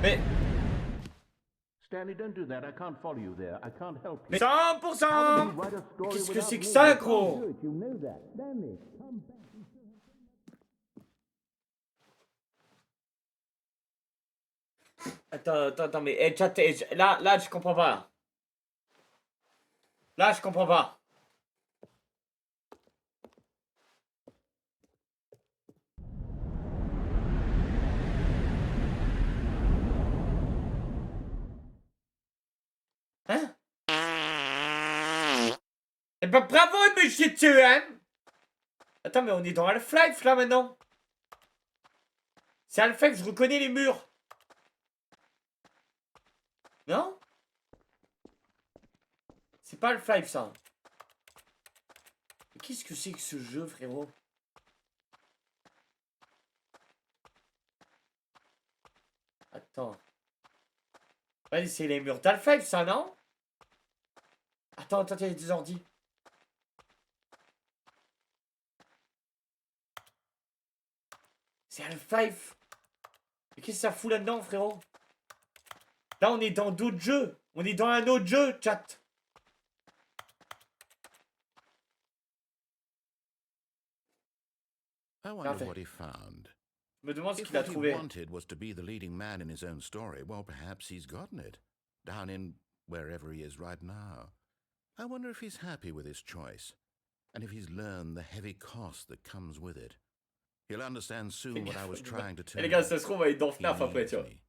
Mais... Stanley, don't do that. I can't follow you there. I can't help you. Mais 100%. Qu'est-ce que c'est que ça, gros? Attends, mais chat, là, je comprends pas. Là, je comprends pas. Hein? Eh ben bravo, monsieur dessus, hein? Attends, mais on est dans Half-Life, là, maintenant. C'est Half-Life, je reconnais les murs. Non? C'est pas Half-Life, ça. Mais qu'est-ce que c'est que ce jeu, frérot? Attends. Ouais, c'est les murs d'Half-Life, ça, non? Attends, il y a des ordi. C'est Half-Life. Mais qu'est-ce que ça fout là-dedans, frérot? Là, on est dans d'autres jeux. On est dans un autre jeu, chat. I wonder what he found. Je me demande ce If qu'il a what he trouvé. wanted was to be the leading man in his own story, well, perhaps he's gotten it. Down in wherever he is right now. I wonder if he's happy with his choice. And if he's learned the heavy cost that comes with it. He'll understand soon what I was trying to tell Les gars, him. ça se trouve, on va être dans He FNAF après, needs tu vois. me.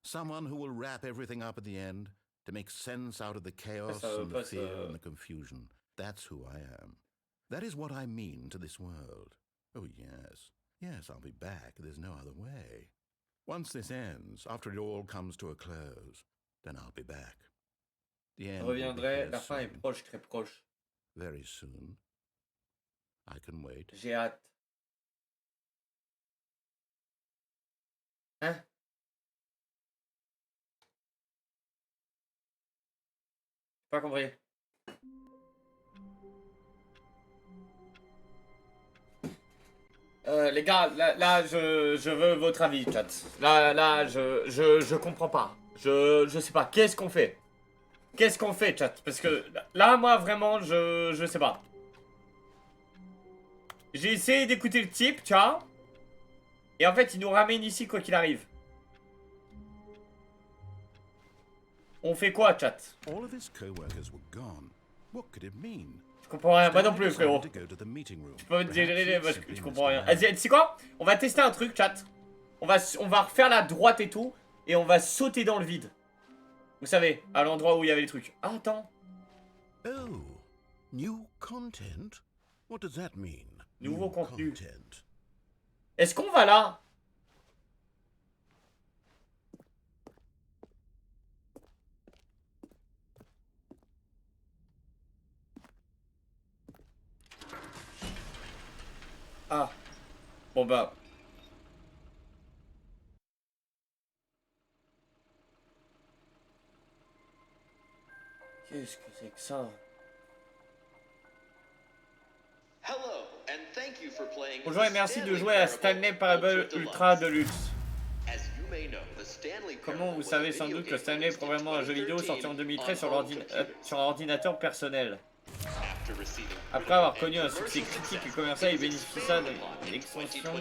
Someone who will wrap everything up at the end to make sense out of the chaos and the fear and the confusion. That's who I am. That is what I mean to this world. Oh, yes. Yes, I'll be back. There's no other way. Once this ends, after it all comes to a close, then I'll be back. The end Je will be reviendrai, here la fin est soon. proche, très proche. Very soon. I can wait. J'ai hâte. Hein? J'ai pas compris. Les gars, là je veux votre avis, chat. Là, je comprends pas. Je sais pas. Qu'est-ce qu'on fait? Qu'est-ce qu'on fait, chat? Parce que là, moi, vraiment, je sais pas. J'ai essayé d'écouter le type, tu vois. Et en fait, il nous ramène ici, quoi qu'il arrive. On fait quoi, chat? All of his co-workers were gone. What could it mean? Je comprends rien. Moi non plus, Stanley frérot. decided to go to the meeting room. Tu peux me Perhaps dire, he'd parce que simply tu comprends rien. missed the Tu sais quoi? On va tester un truc, chat. On va refaire la droite et tout. Et on va sauter dans le vide. Vous savez, à l'endroit où il y avait les trucs. Ah, attends. Oh, new content? What does that mean? Nouveau contenu. Content. Est-ce qu'on va là? Ah. Bon bah. Qu'est-ce que c'est que ça? Bonjour et merci de jouer à Stanley Parable Ultra Deluxe. Comment vous savez sans doute que Stanley est probablement un jeu vidéo sorti en 2013 sur un ordinateur personnel. Après avoir connu un succès critique et commercial, il bénéficia d'une extension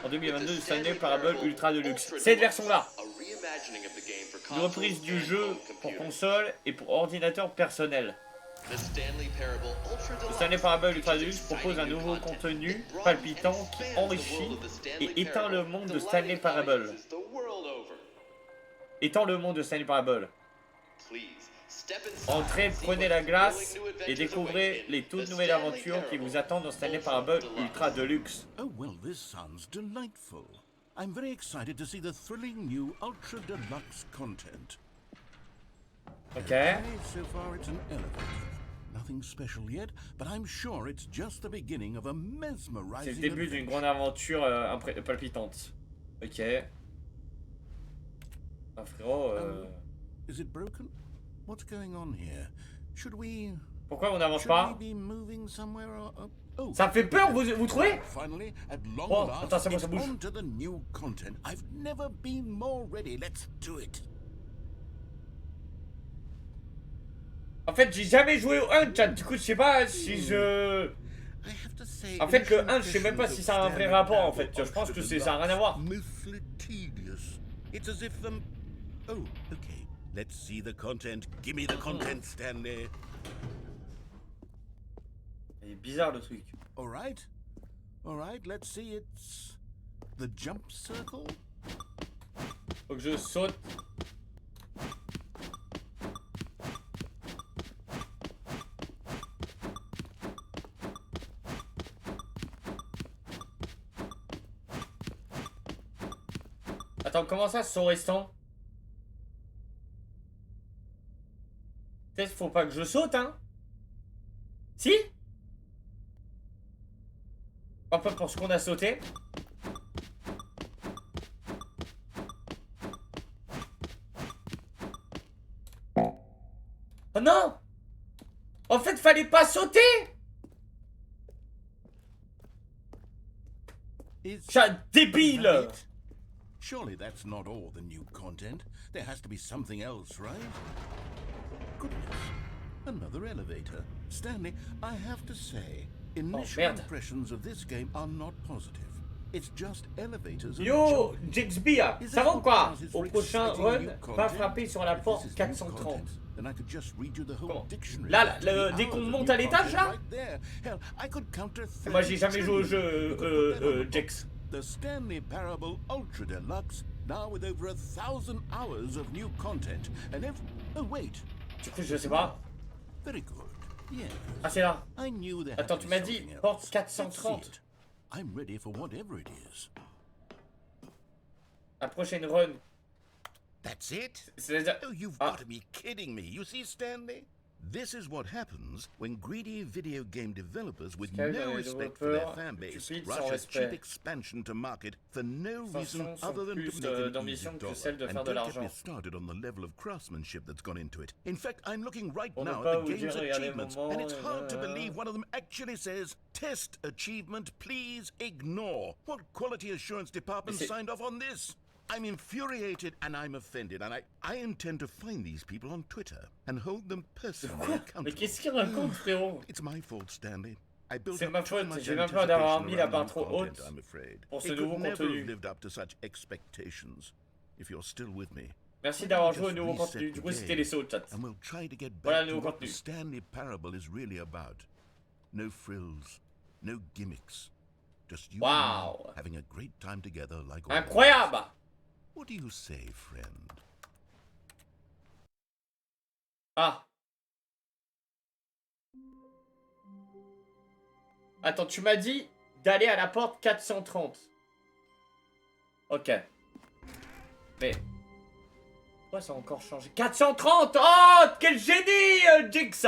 en 2022 de Stanley Parable Ultra Deluxe. Cette version-là, une reprise du jeu pour console et pour ordinateur personnel. Le Stanley Parable Ultra Deluxe propose un nouveau contenu palpitant qui enrichit et éteint le monde de Stanley Parable. Étend le monde de Stanley Parable. Entrez, prenez la glace et découvrez les toutes nouvelles aventures qui vous attendent dans Stanley Parable Ultra Deluxe. Oh, well, this sounds delightful. I'm very excited to see the thrilling new Ultra Deluxe content. Ok. So far it's an elevator. Nothing special yet, but I'm sure it's just the beginning of a mesmerizing C'est le début d'une grande aventure palpitante. Ok. Ah frérot, Is it broken? What's going on here? Should we... Pourquoi on n'avance Should pas? we be moving somewhere or... Ça fait peur, vous trouvez? Finally, at long Oh, last, attends, ça it's bouge. on to the new content. I've never been more ready. Let's do it. En fait, j'ai jamais joué au 1, chat. Du coup, je sais pas si je... En fait, le 1, je sais même pas si ça a un vrai rapport, en fait. Je pense que ça a rien à voir. It's as if Oh, okay. Let's see the content. Give me the content, Stanley. Il est bizarre, le truc. All right. Let's see. It's the jump circle. Faut que je saute. Attends, comment ça, saut restant? Peut-être faut pas que je saute, hein? Si? Un peu pour ce qu'on a sauté. Oh non! En fait, fallait pas sauter! Chat débile! Surely that's not all the new content. There has to be something else, right? Goodness. Another elevator. Stanley, I have to say, initial impressions of this game are not positive. It's just elevators. Yo, JEUX, ça va ou quoi? Au prochain run, va frapper sur la porte 430. Comment? Là, dès qu'on monte à l'étage, là? Moi, j'ai jamais joué au jeu JEUX. The Stanley Parable Ultra Deluxe, now with over 1,000 hours of new content. And if... Oh, wait. Du coup, je sais pas. Very good. Yes. Ah, c'est là. I knew there Attends, had tu to m'as be dit something porte else. 430. I'm ready for whatever it is. La prochaine run. That's it? C'est-à-dire... Oh, you've got to be kidding me. You see, Stanley? This is what happens when greedy video game developers with no respect for their fan base rush a cheap expansion to market for no reason other than to make an easy dollar. And don't get me started on the level of craftsmanship that's gone into it. In fact, I'm looking right now at the game's achievements, and it's hard to believe one of them actually says, "Test achievement, please ignore." What quality assurance department signed off on this? I'm infuriated and I'm offended, and I intend to find these people on Twitter and hold them personally accountable. Mais qu'est-ce qu'il raconte, frérot? It's my fault, Stanley. C'est ma faute, j'ai même peur d'avoir mis la barre trop haute pour ce nouveau contenu. Merci d'avoir joué au nouveau contenu. Du coup, c'était les sauts, chat. Voilà le nouveau contenu. Stanley Parable is really about. No frills, no gimmicks. Just you and me having a great time together like always. Incroyable! What do you say, friend? Ah. Attends, tu m'as dit d'aller à la porte 430. Ok. Mais... pourquoi ça a encore changé? 430! Oh, quel génie, JEUX!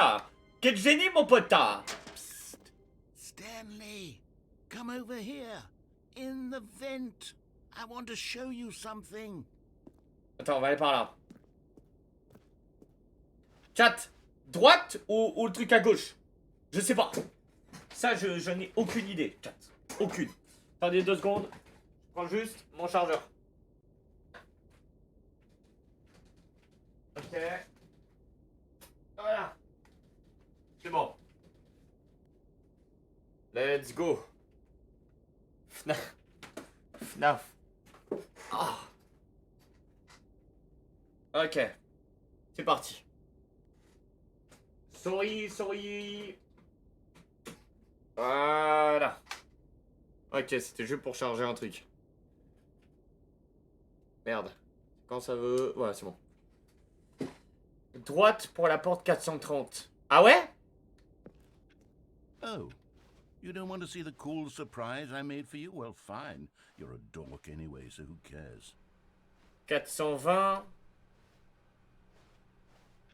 Quel génie, mon pote! Psst. Stanley, come over here. In the vent. I want to show you something. Attends, on va aller par là. Chat, droite ou le truc à gauche? Je sais pas. Ça, je n'ai aucune idée, chat. Aucune. Attendez 2 secondes. Je prends juste mon chargeur. Ok. Voilà. C'est bon. Let's go. FNAF. FNAF. Ah. Ok. C'est parti. Sorry. Voilà. Ok, c'était juste pour charger un truc. Merde. Quand ça veut... voilà, c'est bon. Droite pour la porte 430. Ah ouais? Oh. You don't want to see the cool surprise I made for you? Well, fine. You're a dork anyway, so who cares? 420.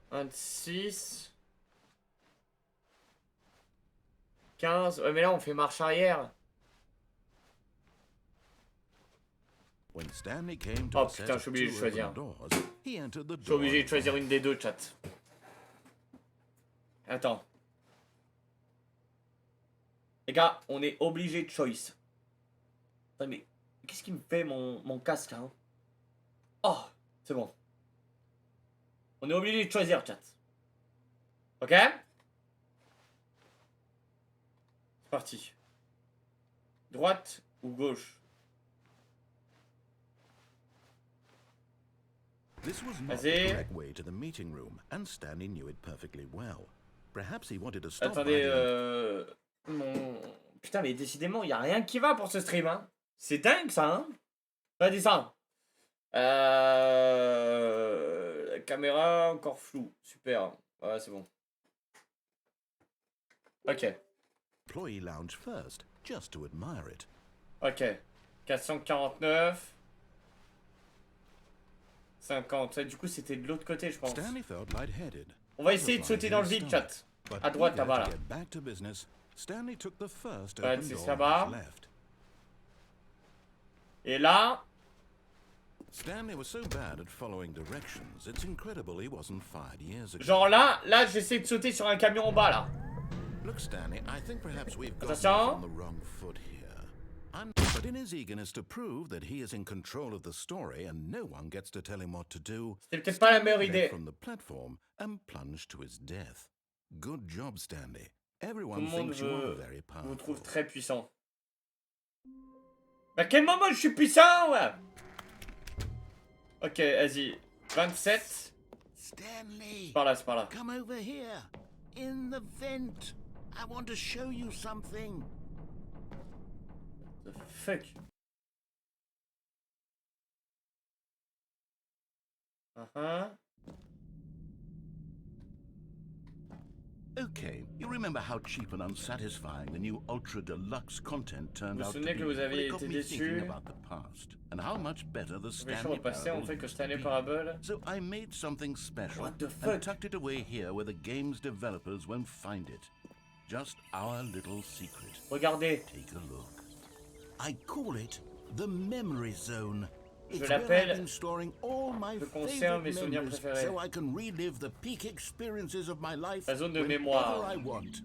26. 15. Ouais, mais là, on fait marche arrière. When Stanley came to Oh putain, je suis obligé de choisir. Je suis obligé de choisir une des deux, chat. Les gars, on est obligé de choice. Attends, mais qu'est-ce qui me fait mon casque, hein? Oh, c'est bon. On est obligé de choisir, chat. Ok? C'est parti. Droite ou gauche? This was not the correct way to the meeting room, and Stanley knew it perfectly well. Perhaps he wanted to stop. Attendez, putain, mais décidément, il n'y a rien qui va pour ce stream, hein. C'est dingue, ça, hein. Pas dit ça. La caméra, encore floue. Super. Ouais, c'est bon. Ok. Employee lounge first, just to admire it. Ok. 449. 50. Du coup, c'était de l'autre côté, je pense. On va essayer de sauter dans le vide, chat. À droite, là-bas, là. Ouais, c'est là-bas. Et là... Genre là, j'essaie de sauter sur un camion en bas, là. Attention. But in his eagerness to prove that he is in control of the story and no one gets to tell him what to do, c'était peut-être pas la meilleure idée. From the platform and plunged to his death. Good job, Stanley. Everyone thinks you are very powerful. Vous trouve très puissant. À quel moment je suis puissant, ouais? Ok, vas-y. 27. Stanley. C'est par là, c'est par là. Come over here. In the vent. I want to show you something. The fuck? Okay, you remember how cheap and unsatisfying the new Ultra Deluxe content turned out to be? Vous vous souvenez que vous aviez été déçu? And how much better the Stanley Parable. So I made something special What the fuck? and tucked it away here where the game's developers won't find it. Just our little secret. Regardez. Take a look. I call it the memory zone. Je l'appelle je conserve mes souvenirs préférés. So I can relive the peak experiences of my life la zone de mémoire. I want.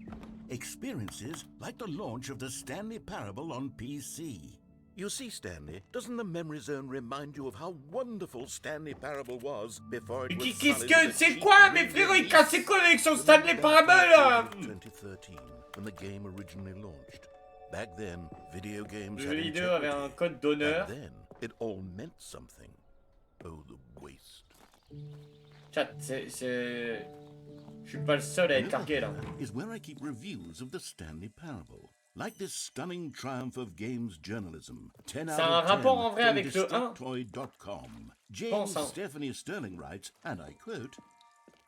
Experiences like the launch of the Stanley Parable on PC. You see, Stanley, doesn't the memory zone remind you of how wonderful Stanley Parable was before it was Qu'est-ce que c'est quoi, mes frères, il cassait quoi avec son Stanley Parable? 2013, when the game originally launched. Back then, video games le jeu vidéo avait un code d'honneur. It all meant something. Oh, the waste. Chat, je suis pas le seul à être cargué là. Is where I keep reviews of the Stanley Parable. Like this stunning triumph of games journalism. 10 C'est un rapport en vrai avec le 1. James Stephanie Sterling writes, and I quote,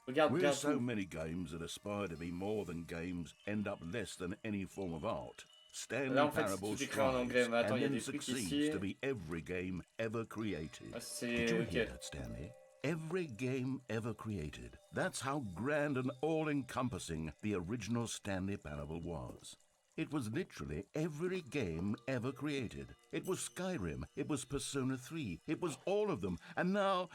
regarde "Where bien so tout. many games that aspire to be more than games end up less than any form of art. Stanley là, en fait, Parable c'est écrit en anglais, mais attends, il y a des trucs ici. To be every game ever created." Ah, Did you hear ok. that, Stanley? Every game ever created. That's how grand and all-encompassing the original Stanley Parable was. It was literally every game ever created. It was Skyrim, it was Persona 3, it was all of them, and now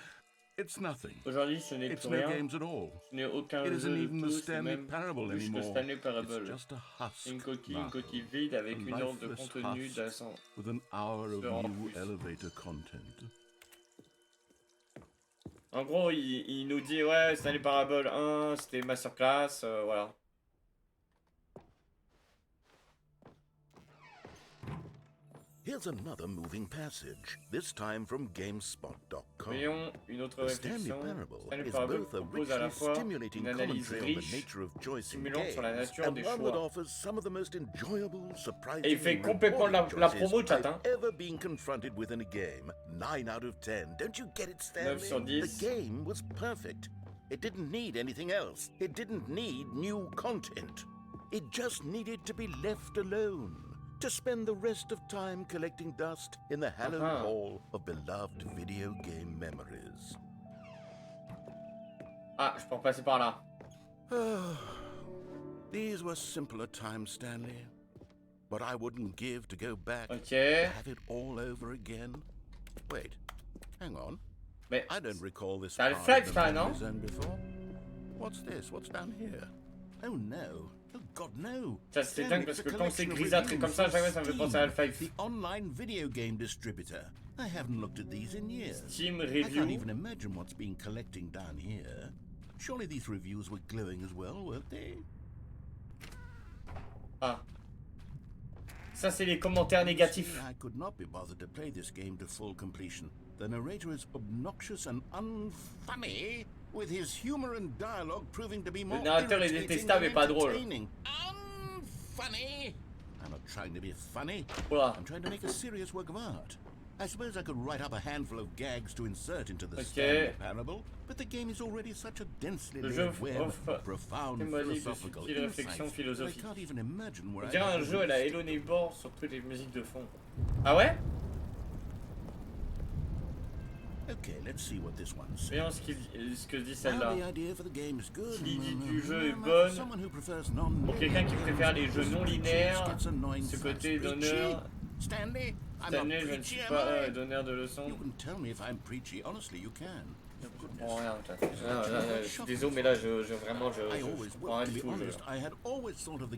it's nothing. Aujourd'hui, ce n'est It's plus no rien. games at all. Ce n'est aucun It jeu isn't de even the tout, c'est Stanley même Parable plus que anymore. Stanley Parable. It's just a husk Une coquille marble, vide avec a une heure de lifeless contenu husk d'un with an hour of en new plus. elevator content. En gros, il nous dit, ouais, Stanley Parable 1, c'était masterclass, voilà. Here's another moving passage, this time from GameSpot.com. Voyons une autre Stanley réflexion. Parable Stanley is Parable both a propose à la richly fois stimulating une analyse commentary on the riche, nature of choice in stimulante sur la games, nature and des one that choix. offers some of the most enjoyable, surprising, Et il fait and complètement la rewarding promo, choices chat, hein. I've ever been confronted with in a game. 9 out of 10. Don't you get it, Stanley? 9 sur 10. The game was perfect. It didn't need anything else. It didn't need new content. It just needed to be left alone. To spend the rest of time collecting dust in the hallowed hall of beloved video game memories. Ah, je peux repasser par là. These were simpler times, Stanley. What I wouldn't give to go back Ok. to have it all over again. Wait, hang on. Mais I don't recall this t'as le part flex, of the là, memory non? zone before. What's this? What's down here? Oh no, Oh God, no. Ça c'est dingue parce que quand c'est grisâtré comme ça, jamais ça me fait penser à Half-Life. The online video game distributor. I haven't looked at these in years. Steam I can't Review. even imagine what's been collecting down here. Surely these reviews were glowing as well, weren't they? Ah. Ça c'est les commentaires négatifs. I could not be bothered to play this game to full completion. The narrator is obnoxious and unfunny, with his humor and dialogue proving to be more Le narrateur est détestable et pas drôle. Unfunny. I'm not trying to be funny. Voilà. I'm trying to make a serious work of art. I suppose I could write up a handful of gags to insert into the Stanley Parable, but the game is already such a densely layered web of profound philosophical insights that I can't even imagine where on dirait un jeu à la Leonneblack sur toutes les musiques de fond. Ah ouais? Okay, let's see what this one says. Voyons ce que dit celle-là. L'idée du jeu est bonne. Pour quelqu'un qui préfère les jeux non linéaires, ce côté d'honneur. Stanley, je ne suis pas donneur de leçons. You can tell me if I'm preachy. Honestly, you can. Oh, rien, je suis désolé, mais là, vraiment, je prends rien du tout.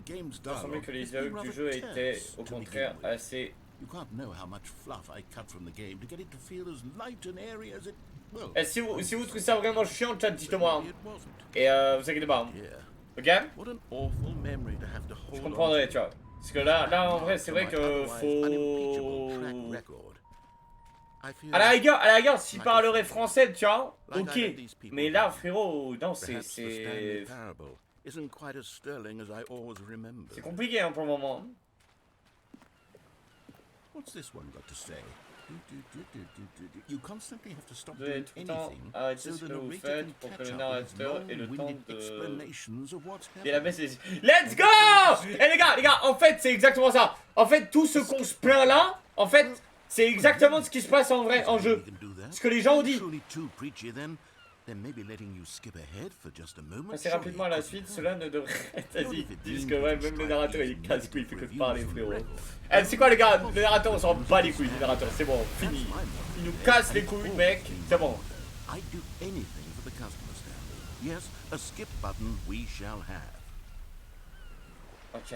Il m'a semblé que les dialogues du jeu étaient, au contraire, assez... You can't know how much fluff I cut from the game to get it to feel as light and airy as it will. Et si vous trouvez ça vraiment chiant, chat, dites-moi. Et vous inquiétez pas. Ok? What an awful memory to have to hold. Je comprendrai, tu vois. Parce que là, en vrai, c'est vrai que faut... À la rigueur, s'il parlerait français, tu vois, ok. Mais là, frérot, non, c'est compliqué hein, pour le moment. What's this one got to say? You constantly have to stop Vous devez doing tout le temps anything arrêter so ce the que vous narrator faites can pour que catch le up with narrateur ait le temps long-winded de... explanations of what's Et la baisse happening. est... Let's go! Eh les gars, en fait, c'est exactement ça. En fait, tout ce qu'on se plaint là, en fait, c'est exactement ce qui se passe en vrai, en jeu. Ce que les gens ont dit. Assez rapidement à la suite, cela ne devrait être assis. Ils disent que ouais, même le narrateur il est casse-couille, il fait que de parler, frérot. Eh, c'est quoi les gars? Le narrateur, on s'en bat les couilles, le narrateur, c'est bon, fini. Il nous casse les couilles, mec, c'est bon. Ok.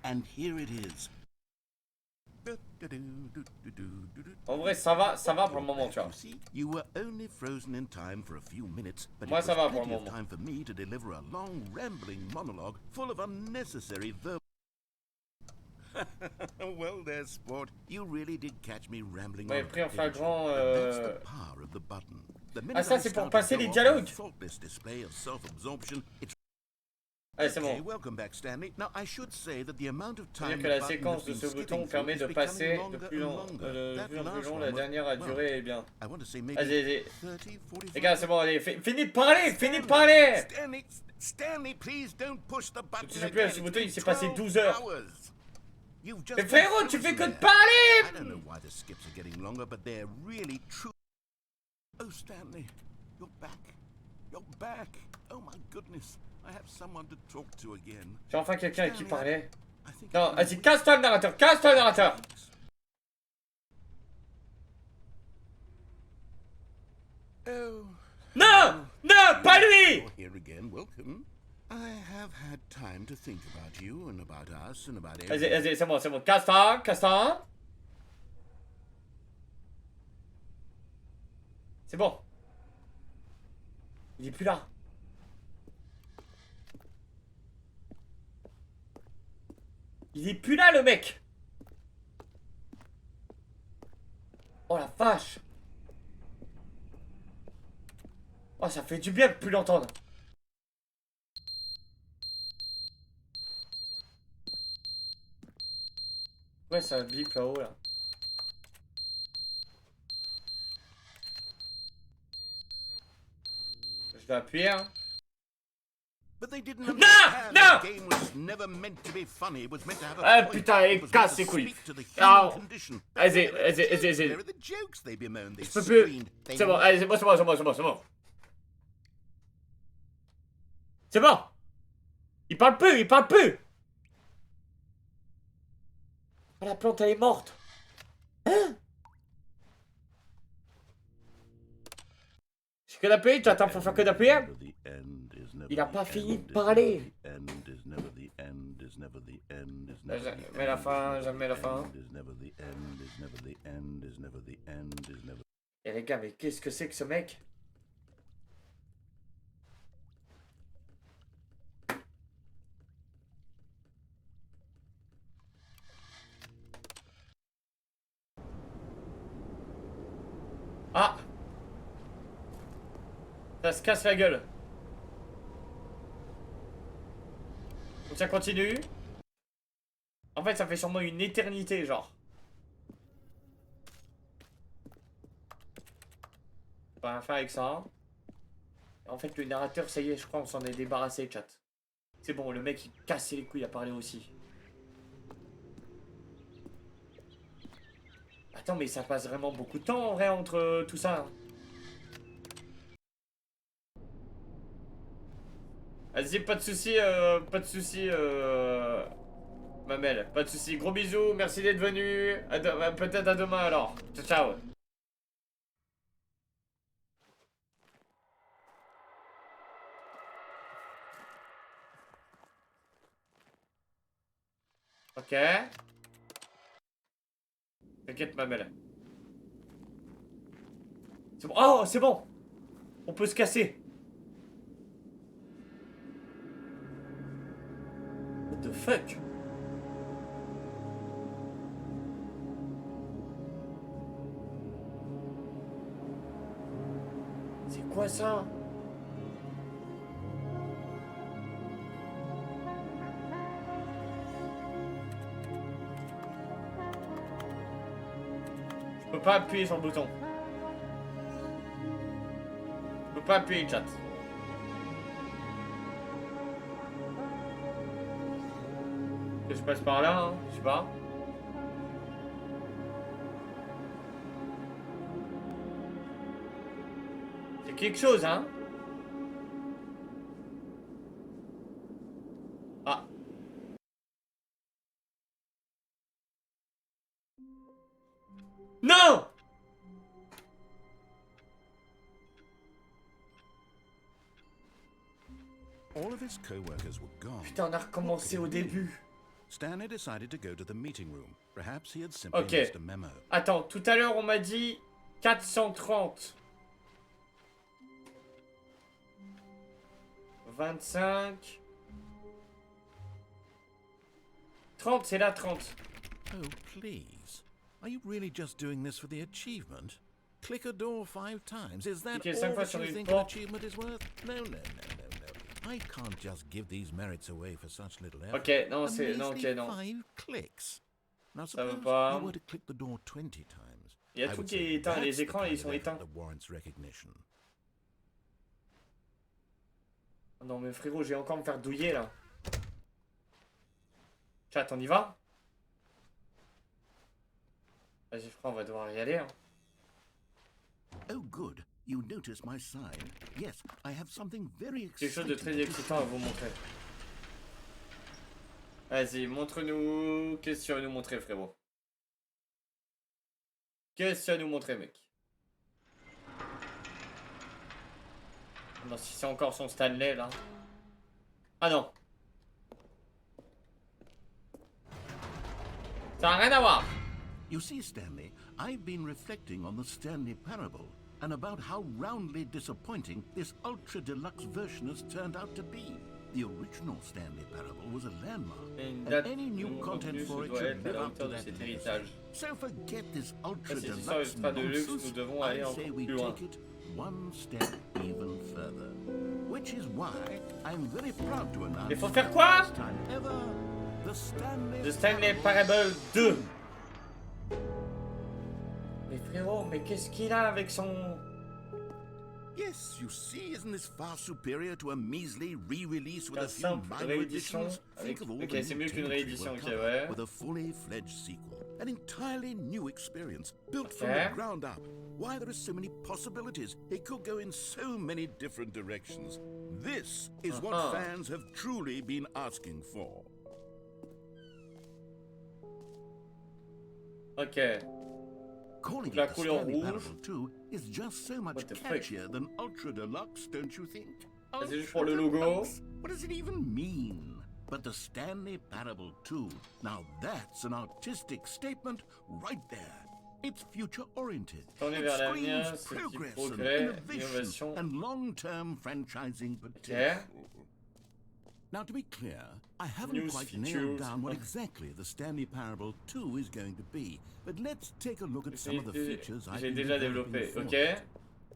And here it is. En vrai, ça va pour le moment, tu vois. You were only frozen in time for a few minutes, but Moi, it ça was va pour le plenty of moment. time for me to deliver a long, rambling monologue full of unnecessary verbs. Well, there, sport. You really did catch me rambling. Ouais, pris en flagrant. That's the power of the button. The minute Ah, ça, I c'est pour start passer to les go off dialogues. on a faultless display of self-absorption, it's Allez, c'est okay, bon. welcome back, Stanley. Now, I should say that the amount of C'est-à-dire time que the la button séquence has de been ce bouton skipping permet through de is passer becoming de longer plus and en longer. plus That en plus last long. one La was, dernière a well, duré, eh bien. I want to say maybe Vas-y, 30, 45 les gars, c'est bon, allez, finis de parler, Stanley, please don't push the button. Tu sais plus à ce bouton, il s'est passé 12 heures. Mais Mais frérot, tu fais que de parler! I don't know why the skips are getting longer, but they're really true. Oh, Stanley, you're back. You're back. Oh my goodness. I have someone to talk to again. J'ai enfin quelqu'un avec qui parler. I think Non, vas-y, casse-toi le narrateur, casse-toi le narrateur! Oh. Non! Non, pas lui! You're here again. Welcome. I have had time to think about you and about us and about everything. Vas-y, c'est bon, casse-toi. C'est bon. Il est plus là. Il est plus là, le mec. Oh la vache. Oh, ça fait du bien de plus l'entendre. Ouais, ça bip là-haut, là. Je vais appuyer, hein. Ah putain, il casse les couilles. Ah, vas-y. Je peux plus. C'est bon, allez, c'est bon. C'est bon. Il parle plus. Oh, la plante, elle est morte. Hein? J'ai que d'appuyer, tu attends, faut faire que d'appuyer. Il a pas fini de parler. never the end, is never the end. Jamais la fin, jamais la fin. Is never the end, is never the end, is never the end, is never. Et les gars, mais qu'est-ce que c'est que ce mec? Ah! Ça se casse la gueule. Donc ça continue. En fait, ça fait sûrement une éternité, genre. On va rien faire avec ça. En fait, le narrateur, ça y est, je crois, on s'en est débarrassé, chat. C'est bon, le mec, il cassait les couilles à parler aussi. Attends, mais ça passe vraiment beaucoup de temps, en vrai, entre tout ça. Vas-y, pas de soucis, Mamel, pas de soucis. Gros bisous, merci d'être venu. Peut-être à demain alors. Ciao, ciao. Ok. T'inquiète, Mamel. C'est bon. Oh, c'est bon. On peut se casser. What the fuck? C'est quoi ça? Je peux pas appuyer sur le bouton. Je peux pas appuyer, chat. Que je passe par là, hein, je sais pas. C'est quelque chose, hein. Ah. Non! All of his co-workers were gone. Putain, on a recommencé au début. Stanley decided to go to the meeting room. Perhaps he had simply Ok. missed a memo. Attends, tout à l'heure on m'a dit 430. 25. 30, c'est là 30. Oh, please. Are you really just doing this for the achievement? Click a door 5 times. Is that Cliquez 5 all fois that sur you une think an porte. achievement is worth? No. I can't just give these merits away for such little effort. Ok, non, A c'est... Non, ok, measly non. 5 clicks. Now Ça veut suppose pas. you were to click the door 20 times. Il y a I tout would qui est say éteint, les that's the écrans kind ils of sont effort éteints. that warrants recognition. Non mais frérot, je vais encore me faire douiller là. Chat, on y va? Vas-y, je crois on va devoir y aller. Hein. Oh good, you notice my sign. Yes, I have something very Quelque chose de exciting. très excitant à vous montrer. Vas-y, montre-nous. Qu'est-ce que tu vas nous montrer, frérot? Qu'est-ce que tu vas nous montrer, mec? Non, si c'est encore son Stanley, là. Ah non. Ça n'a rien à voir. You see, Stanley, I've been reflecting on the Stanley Parable and about how roundly disappointing this ultra deluxe version has turned out to be. The original Stanley Parable was a landmark, and any new content for it should live up to that legacy. So forget this ultra deluxe nonsense. I say we take it one step even further. Which is why I'm very proud to announce Il faut faire quoi? first time ever, The Stanley Parable 2. Mais frérot, mais qu'est-ce qu'il a avec son... Yes, you see, isn't this far superior to a measly re-release with Un a few simple minor réédition additions? avec... Think of all Ok, the c'est new mieux qu'une territory réédition, we'll ok, cover ouais. with a fully fledged sequel, an entirely new experience built from Okay. the ground up. Why, there are so many possibilities. It could go in so many different directions. This is what fans have truly been asking for. Ok. Calling La it the couleur Stanley rouge. Parable 2 is just so much What the frick? catchier than Ultra Deluxe, don't you think? C'est juste pour le Ultra logo. Deluxe? What does it even mean? but the Stanley Parable 2. Now that's an artistic statement right there. It's future-oriented. Tourner It vers l'avenir, screams c'est du progress and progrès, innovation innovation. and long-term franchising potential. Now, to be clear, I haven't News quite features. nailed down what exactly the Stanley Parable 2 is going to be, but let's take a look at some of the features I've been déjà developing développé, for ok. it.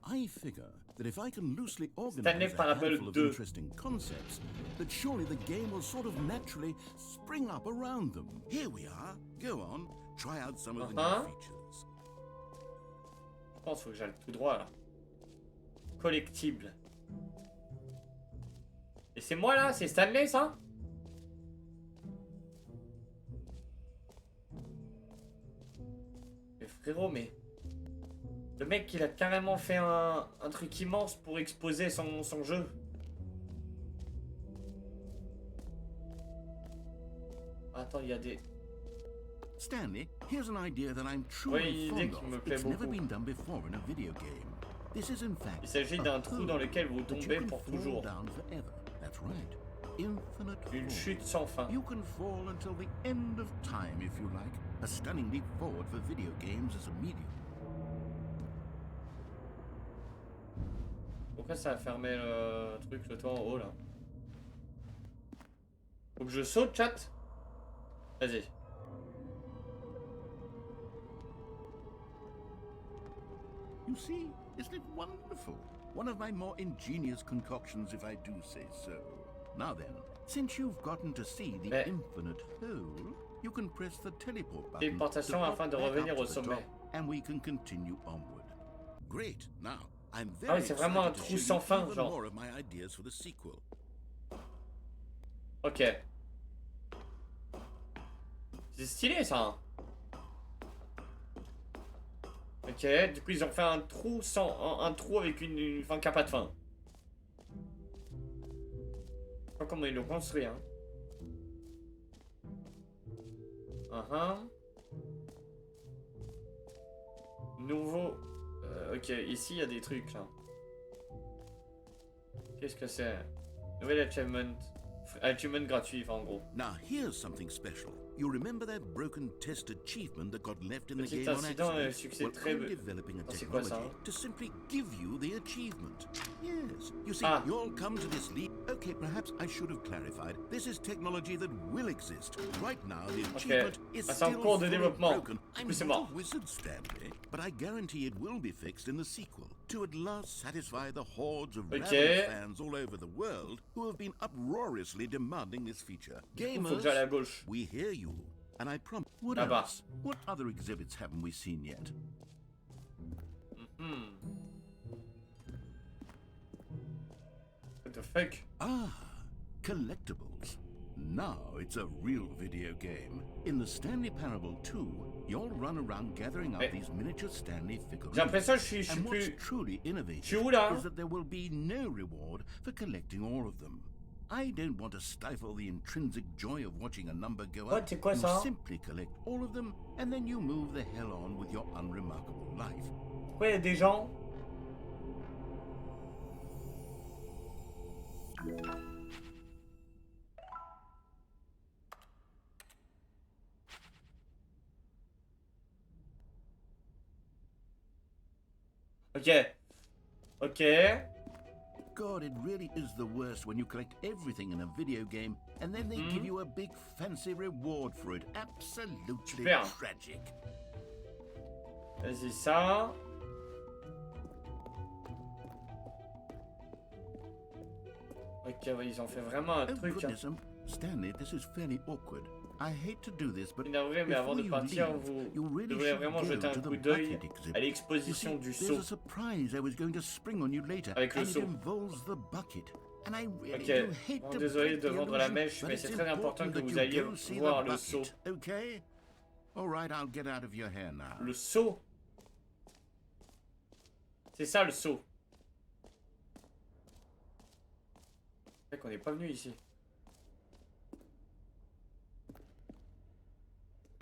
I figure that if I can loosely organize Stanley a Parable handful of 2. interesting concepts, that surely the game will sort of naturally spring up around them. Here we are. Go on, try out some of the new features. Je pense qu'il faut que j'aille tout droit là. Collectible. Et c'est moi là, c'est Stanley ça? Mais frérot, mais... Le mec il a carrément fait un truc immense pour exposer son jeu. Attends, il y a des... Stanley, here's an idea that I'm truly fond of. It's never been done before in a video game. This is in fact il s'agit d'un trou dans lequel vous tombez pour toujours. That's right. Infinite Une chute sans fin. You can fall until the end of time if you like. A stunning leap forward for video games as a medium. Pourquoi ça a fermé le truc, le toit en haut là? Faut que je saute, chat? Vas-y. You see, isn't it wonderful? One of my more ingenious concoctions, if I do say so. Now then, since you've gotten to see the infinite hole, you can press the teleport button. Téléportation afin de revenir au sommet. And we can continue onward. Great. Now, I'm very Ah oui, c'est vraiment un trou sans fin, genre. More of my ideas for the sequel. Ok. C'est stylé ça. Hein. Ok, du coup ils ont fait un trou sans un trou avec une fin qui a pas de fin. Je sais pas comment ils l'ont construit hein. Nouveau. Ok, ici il y a des trucs là. Qu'est-ce que c'est? Nouvel achievement. Achievement gratuit, en gros. Now here's something special. You remember that broken test achievement that got left in the Petit game on incident et accident? succès Well, très... I'm developing a technology to simply give you the achievement. Yes, you see, you all come to this leap. Okay, perhaps I should have clarified. This is technology that will exist. Right now, the achievement is still fully broken. I'm not a wizard, Stanley, but I guarantee it will be fixed in the sequel to at last satisfy the hordes of rabid fans all over the world who have been uproariously demanding this feature. Gamers, we hear you. And I promise. What else? What other exhibits haven't we seen yet? What the fuck? Ah, collectibles. Now it's a real video game. In the Stanley Parable 2, you'll run around gathering up these miniature Stanley figurines. J'ai l'impression que je suis and plus... what's truly innovative is that there will be no reward for collecting all of them. I don't want to stifle the intrinsic joy of watching a number go up. You simply collect all of them, and then you move the hell on with your unremarkable life. Pourquoi il y a des gens? Ok. Ok. God, it really is the worst when you collect everything in a video game and then they give you a big fancy reward for it. Absolutely tragic. Vas-y, ça. Ok, ouais, ils ont fait vraiment un truc. Hein. Stanley, this is fairly awkward. I hate to do this, but énervé, mais avant de partir, vous devrez vraiment jeter un coup d'œil à l'exposition du seau. Avec le seau. Ok, bon, désolé de vendre la mèche, mais c'est très important que vous alliez voir le seau. Le seau. C'est ça le seau. C'est vrai qu'on n'est pas venu ici.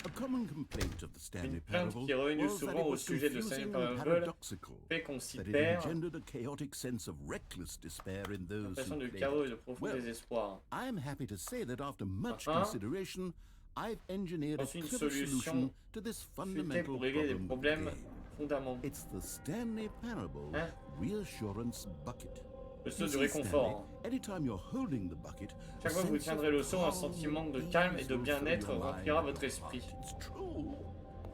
A common complaint of the Stanley Une plainte Parable qui est revenue was that souvent it au was sujet de Stanley confusing and Parable paradoxical, fait qu'on s'y that it perd, engendered a chaotic sense of reckless despair in those l'impression who de played chaos et it. de profond Well, désespoir. I am happy to say that after much Uh-huh. consideration, I've engineered a Pense une clever solution solution to this Futé fundamental pour régler des problem of the problèmes game. fondamentaux. It's the Stanley Parable Hein? reassurance bucket. Le You saut du see, réconfort. Stanley, anytime you're holding the bucket, Chaque fois que vous tiendrez le seau, un sentiment de calme et de bien-être remplira votre esprit. It's true.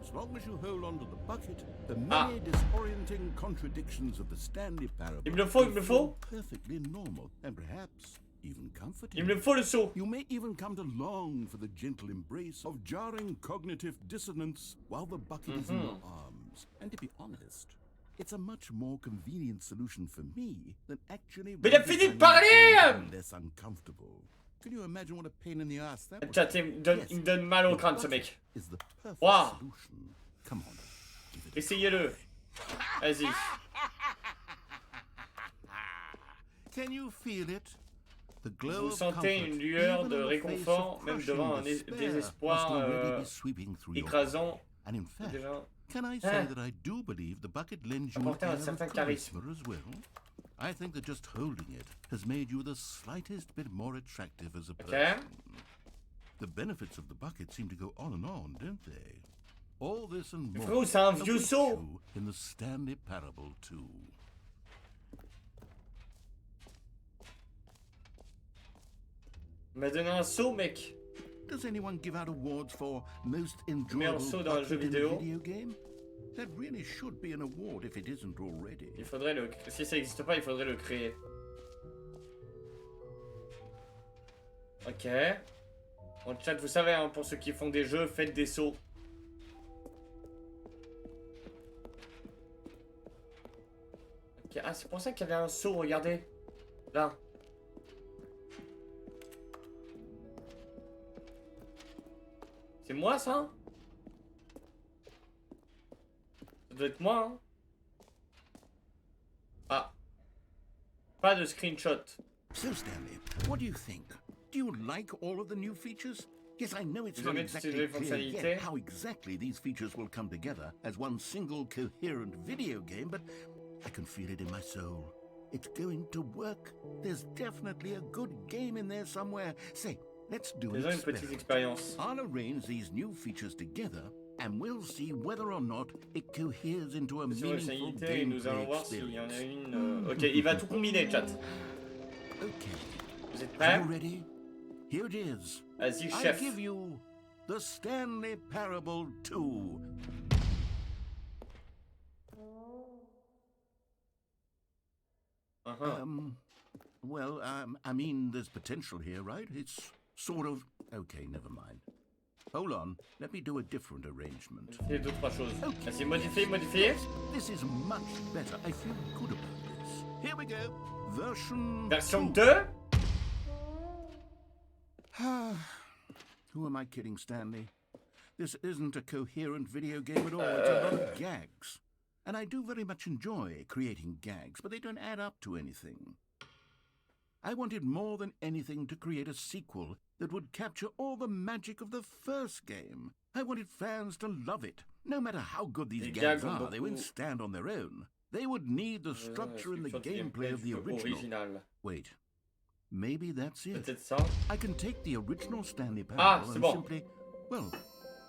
As long as you hold on to the bucket, the Ah. many disorienting contradictions of the Stanley Parable Il me le faut, il me le will faut. feel perfectly normal and perhaps even comforting. Il me faut le seau. You may even come to long for the gentle embrace of jarring cognitive dissonance while the bucket is in your arms. And to be honest, it's a much more convenient solution for me than actually Mais il a fini de parler! less uncomfortable. Can you imagine what a pain in the ass that would Chat, il me donne mal au crâne ce mec. is the perfect Wow. solution. Come on. Give it a Essayez-le. Vas-y. Can you feel it? The glow Vous of sentez comfort, une lueur even de in the face réconfort, of même crushing devant un despair, désespoir must already be sweeping through your écrasant. heart. And in fact, Déjà. can I say that I do believe the bucket lends you an Apporter un air of certain charisme. charisma as well? I think that just holding it has made you the slightest bit more attractive as a person. The benefits of the bucket seem to go on and on, don't they? All this and more Frérot, c'est un vieux awaits seau. you in the Stanley Parable 2. Il m'a donné un seau, mec. Does anyone give out awards for most Meilleur enjoyable saut dans un jeu bucket in a vidéo. video game? That really should be an award if it isn't already. Il faudrait le... Si ça n'existe pas, il faudrait le créer. Ok. En chat, vous savez, hein, pour ceux qui font des jeux, faites des sauts. Ok. Ah, c'est pour ça qu'il y avait un saut, regardez. Là. C'est moi, ça? Ça doit être moi, hein? Ah. Pas de screenshot. So, Stanley, what do you think? Do you like all of the new features? Yes, I know it's Vous not aimez toutes ces exactly nouvelles clear fonctionnalités? yet how exactly these features will come together as one single coherent video game, but I can feel it in my soul. It's going to work. There's definitely a good game in there somewhere. Say, let's do an Faisons une petite experiment. expérience. I'll arrange these new features together, and we'll see whether or not it coheres into a Faisons une meaningful fonctionnalité et nous gameplay allons voir s'il y en a experience. une... Ok, il va tout combiner, chat. Okay. Vous êtes Are prêts? you ready? Here it is. Vas-y, I chef. give you the Stanley Parable 2. Well, I mean, there's potential here, right? It's sort of... Okay, never mind. Hold on, let me do a different arrangement. Modifier deux, trois choses. Okay. Vas-y, modifier, modifier. This is much better. I feel good about this. Here we go. Version 2. Who am I kidding, Stanley? This isn't a coherent video game at all. It's a lot of gags. And I do very much enjoy creating gags, but they don't add up to anything. I wanted more than anything to create a sequel that would capture all the magic of the first game. I wanted fans to love it. No matter how good these gags are, they won't stand on their own. They would need the structure and the gameplay of the original. Wait. Maybe that's it. Peut-être ça. I can take the original Stanley Parable c'est and bon. simply, well,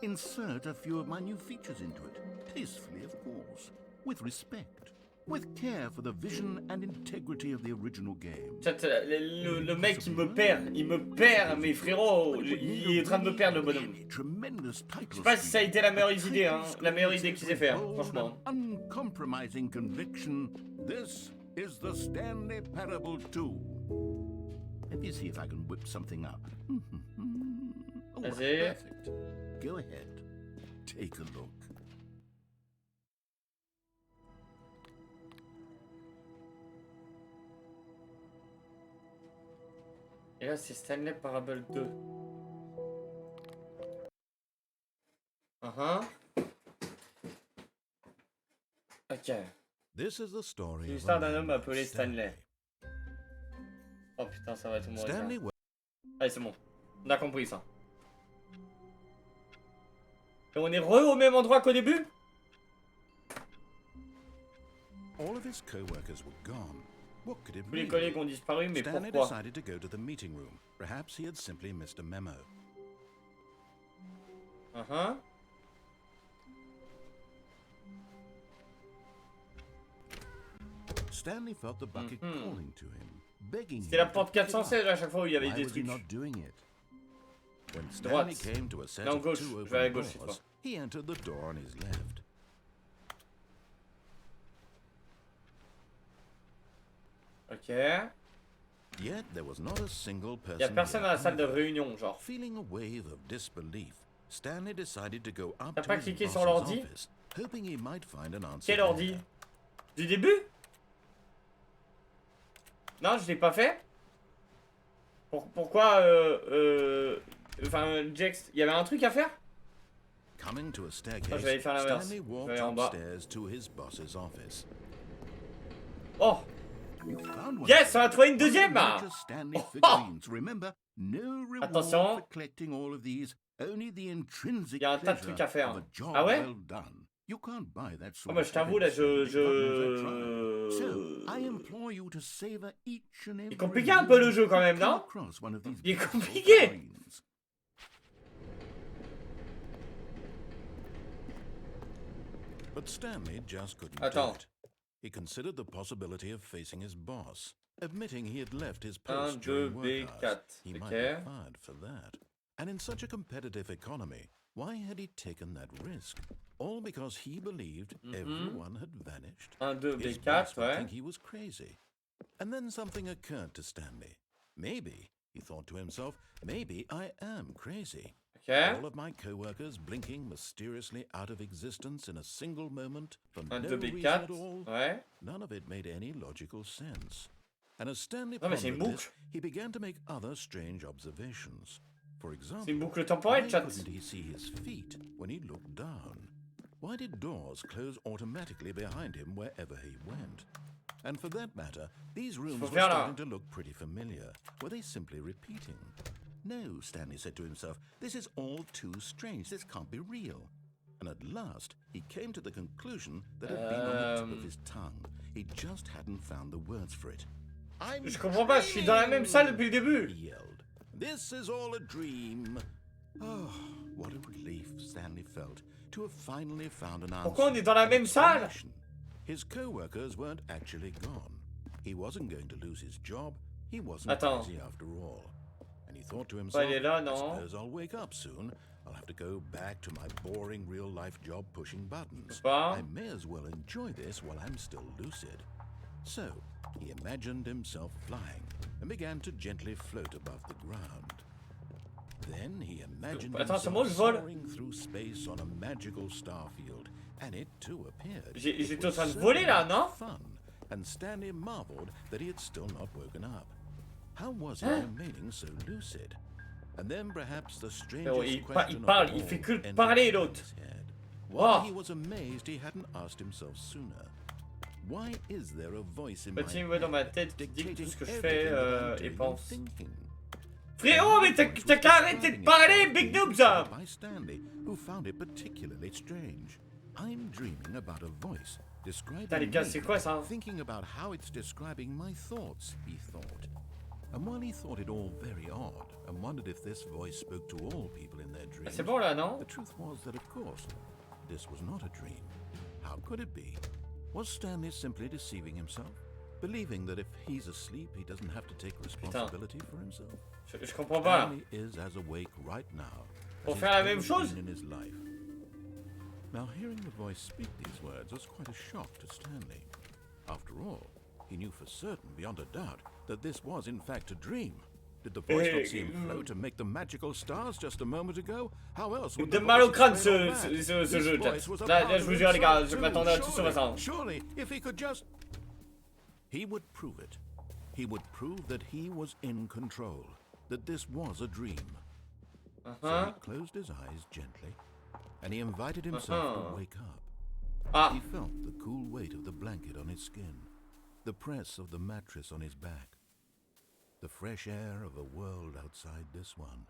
insert a few of my new features into it. Tastefully, of course. With respect. With care for the vision and integrity of the original game. Chat, le mec, il me perd, mes frérots. Il est en train de me perdre, le bonhomme. Je sais pas si ça a été la meilleure idée, hein. La meilleure idée qu'ils aient fait, franchement. Uncompromising conviction. This is the Stanley Parable 2. Let me see if I can whip something up. Oh, Vas-y. perfect. Go ahead. Take a look. Et là, c'est Stanley Parable 2. Ok. This is the story L'histoire d'un homme appelé Stanley. Oh putain, ça va tout mourir. Stanley Allez, c'est bon. On a compris ça. Et on est au même endroit qu'au début? All of his co-workers were gone. What could it Tous les mean? collègues ont disparu, mais Stanley pourquoi? decided to go to the meeting room. Perhaps he had simply missed a memo. Stanley felt the bucket calling to him, begging him. C'était la porte 416 à chaque fois où il y avait des trucs. When Stanley came to a set Non, of gauche. two Je vais à open gauche cette fois. doors, he entered the door on his left. Ok. Yet there was not a single person. Il y a personne dans la salle de either. réunion, genre. Feeling a wave of disbelief, Stanley decided to go up T'as to pas his cliqué boss's sur l'ordi? office, hoping he might find an answer Quel there. ordi? Du début? Non, je l'ai pas fait. Pourquoi enfin, JEUX, il y avait un truc à faire? Coming to a staircase, je vais aller faire l'inverse. Stanley Je vais walked aller en bas. upstairs to his boss's office. Oh! You found one. Yes, on a trouvé une deuxième! Major Stanley figurines. Remember, no reward Attention. for collecting all of these. Only the intrinsic Il y a un tas de pleasure trucs à faire. of a job Ah ouais? well done. You can't buy that Oh, sort bah, of je t'avoue, là, evidence. So, I implore you to savor each and every. Il est compliqué un peu le jeu quand même, non? Il est compliqué! But Stanley just couldn't do Attends. it. He considered the possibility of facing his boss, admitting he had left his 1, post 2, during B, work 4. hours. He might Ok. be fired for that. And in such a competitive economy, why had he taken that risk? All because he believed everyone had vanished. 1, 2, His B, boss 4, would ouais. think he was crazy. And then something occurred to Stanley. Maybe, he thought to himself, maybe I am crazy. Ok. All of my co-workers blinking mysteriously out of existence in a single moment for 1, no 2, B, reason 4. at all. Ouais. None of it made any logical sense. And as Stanley Non, mais c'est une pondered this, boucle. he began to make other strange observations. For example, C'est une boucle why temporelle, chat. couldn't he see his feet when he looked down? Why did doors close automatically behind him wherever he went? And for that matter, these rooms were faire là. starting to look pretty familiar. Were they simply repeating? No, Stanley said to himself, this is all too strange. This can't be real. And at last, he came to the conclusion that had been on the tip of his tongue. He just hadn't found the words for it. Je comprends pas, je suis dans la même salle depuis le début. He yelled. This is all a dream. Oh, what a relief Stanley felt to have finally found an answer. Pourquoi on est dans la même salle? His co-workers weren't actually gone. He wasn't going to lose his job. He wasn't Attends. crazy after all. And he thought to himself, il est là, I non? suppose I'll wake up soon. I'll have to go back to my boring real-life job pushing buttons. Pas. I may as well enjoy this while I'm still lucid. So, he imagined himself flying and began to gently float above the ground. Then he imagined Attends, c'est himself moi, je vole. soaring through space on a magical star field, and it too appeared. J'étais It en was train de voler là, certainly non? fun, and Stanley marveled that he had still not woken up. How was he remaining so lucid? And then perhaps the strangest question of parle, all il fait que entered parler, l'autre. his head. Wow. Why he was amazed he hadn't asked himself sooner. Why is there a voice in my Petit mot dans ma head tête qui dit que tout dictating ce que je everything fais that I'm et doing and pense. thinking? Frérot, mais t'as qu'à arrêter de parler, Big Noobs! By Stanley, who found it particularly strange. I'm dreaming about a voice describing Putain, les gars, me, c'est quoi ça? thinking about how it's describing my thoughts, he thought. And while he thought it all very odd, and wondered if this voice spoke to all people in their dreams, C'est bon là, non? the truth was that, of course, this was not a dream. How could it be? Was Stanley simply deceiving himself? Believing that if he's asleep, he doesn't have to take responsibility for himself? Je comprends pas là. Stanley is as awake right now Pour as faire la he's même ever chose? been in his life. Now, hearing the voice speak these words was quite a shock to Stanley. After all, he knew for certain, beyond a doubt, that this was in fact a dream. Did the voice not see him float and make the magical stars just a moment ago? How else would De the mal au voice crâne explain all ce that? jeu, This chat. voice was a Là, part je of vous jure, les gars, himself je too. m'attendais à tout sur ça. Surely, if he could just... He would prove it. He would prove that he was in control, that this was a dream. So he closed his eyes gently, and he invited himself to wake up. He felt the cool weight of the blanket on his skin, the press of the mattress on his back, the fresh air of a world outside this one.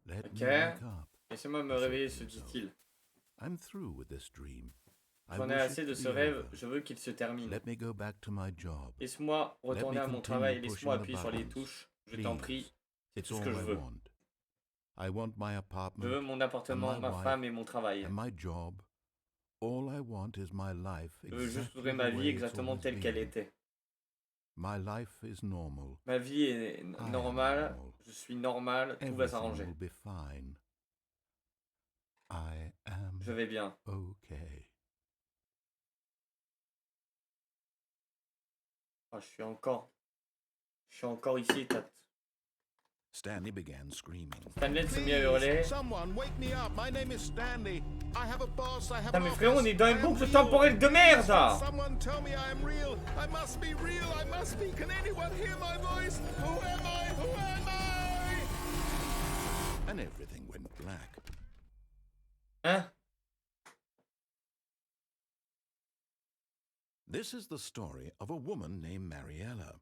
Let me wake up, Laissez-moi me réveiller, se dit-il. I'm through with this dream. J'en ai assez de ce rêve, je veux qu'il se termine. Let me go back to my job. Laisse-moi retourner à mon travail, laisse-moi appuyer sur les touches. Je t'en prie, c'est tout ce que je veux. I want my Je apartment, veux mon appartement, ma femme et mon travail. and my job. All I want is my life Je veux juste exactly vivre the ma way vie it's exactement always telle qu'elle been. était. My life is normal. Ma vie est normale, je suis normal, tout va s'arranger. Everything will be fine. I am Je vais bien. okay. Oh, je suis encore ici, Tat. Stanley began screaming. Stanley se mit à hurler. Someone wake me up. My name is Stanley. I have a boss. I have Putain mais frérot, on est dans une boucle temporelle de merde. Someone tell me I am real. I must be real. I must be. Can anyone hear my voice? Who am I? Who am I? And everything went black. Hein? This is the story of a woman named Mariella.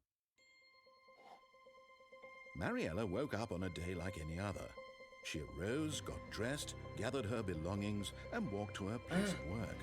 Mariella woke up on a day like any other. She arose, got dressed, gathered her belongings, and walked to her place of work.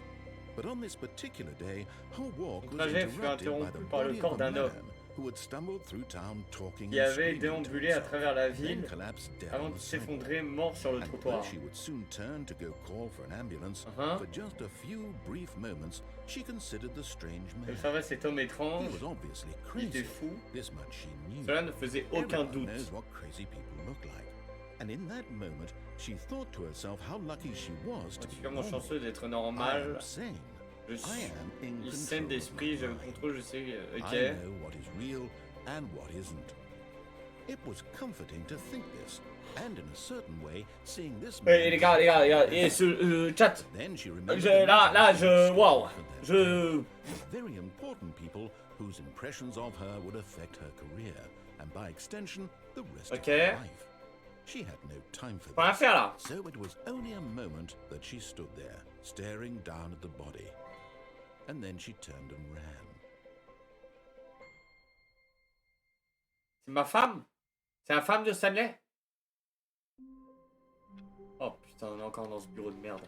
But on this particular day, her walk was interrupted by the body of a man who had stumbled through town talking Qui and avait screaming déambulé to à himself, travers la then ville collapsed dead avant on de the sidewalk. s'effondrer mort sur le And trottoir. though she would soon turn to go call for an ambulance, for just a few brief moments, she considered the strange man. Elle savait cet homme He étrange, was obviously il était crazy. fou. This much she knew. Cela ne faisait aucun Everyone doute. knows what crazy people look like. And in that moment, she thought to herself how lucky she was to Je be suis vraiment normal. chanceux d'être I normal. am sane. Je I suis am in saine control d'esprit, of j'ai my le mind. contrôle, je sais. Ok. I know what is real and what isn't. It was comforting to think this, and in a certain way, seeing this man. Les gars, et ce chat. Then she remembered Là, waouh. Very important people whose impressions of her would affect her career, and by extension, the rest of her life. She had no time for Pas à this, faire là. so it was only a moment that she stood there, staring down at the body. And then she turned and ran. C'est ma femme? C'est la femme de Stanley? Oh putain, on est encore dans ce bureau de merde.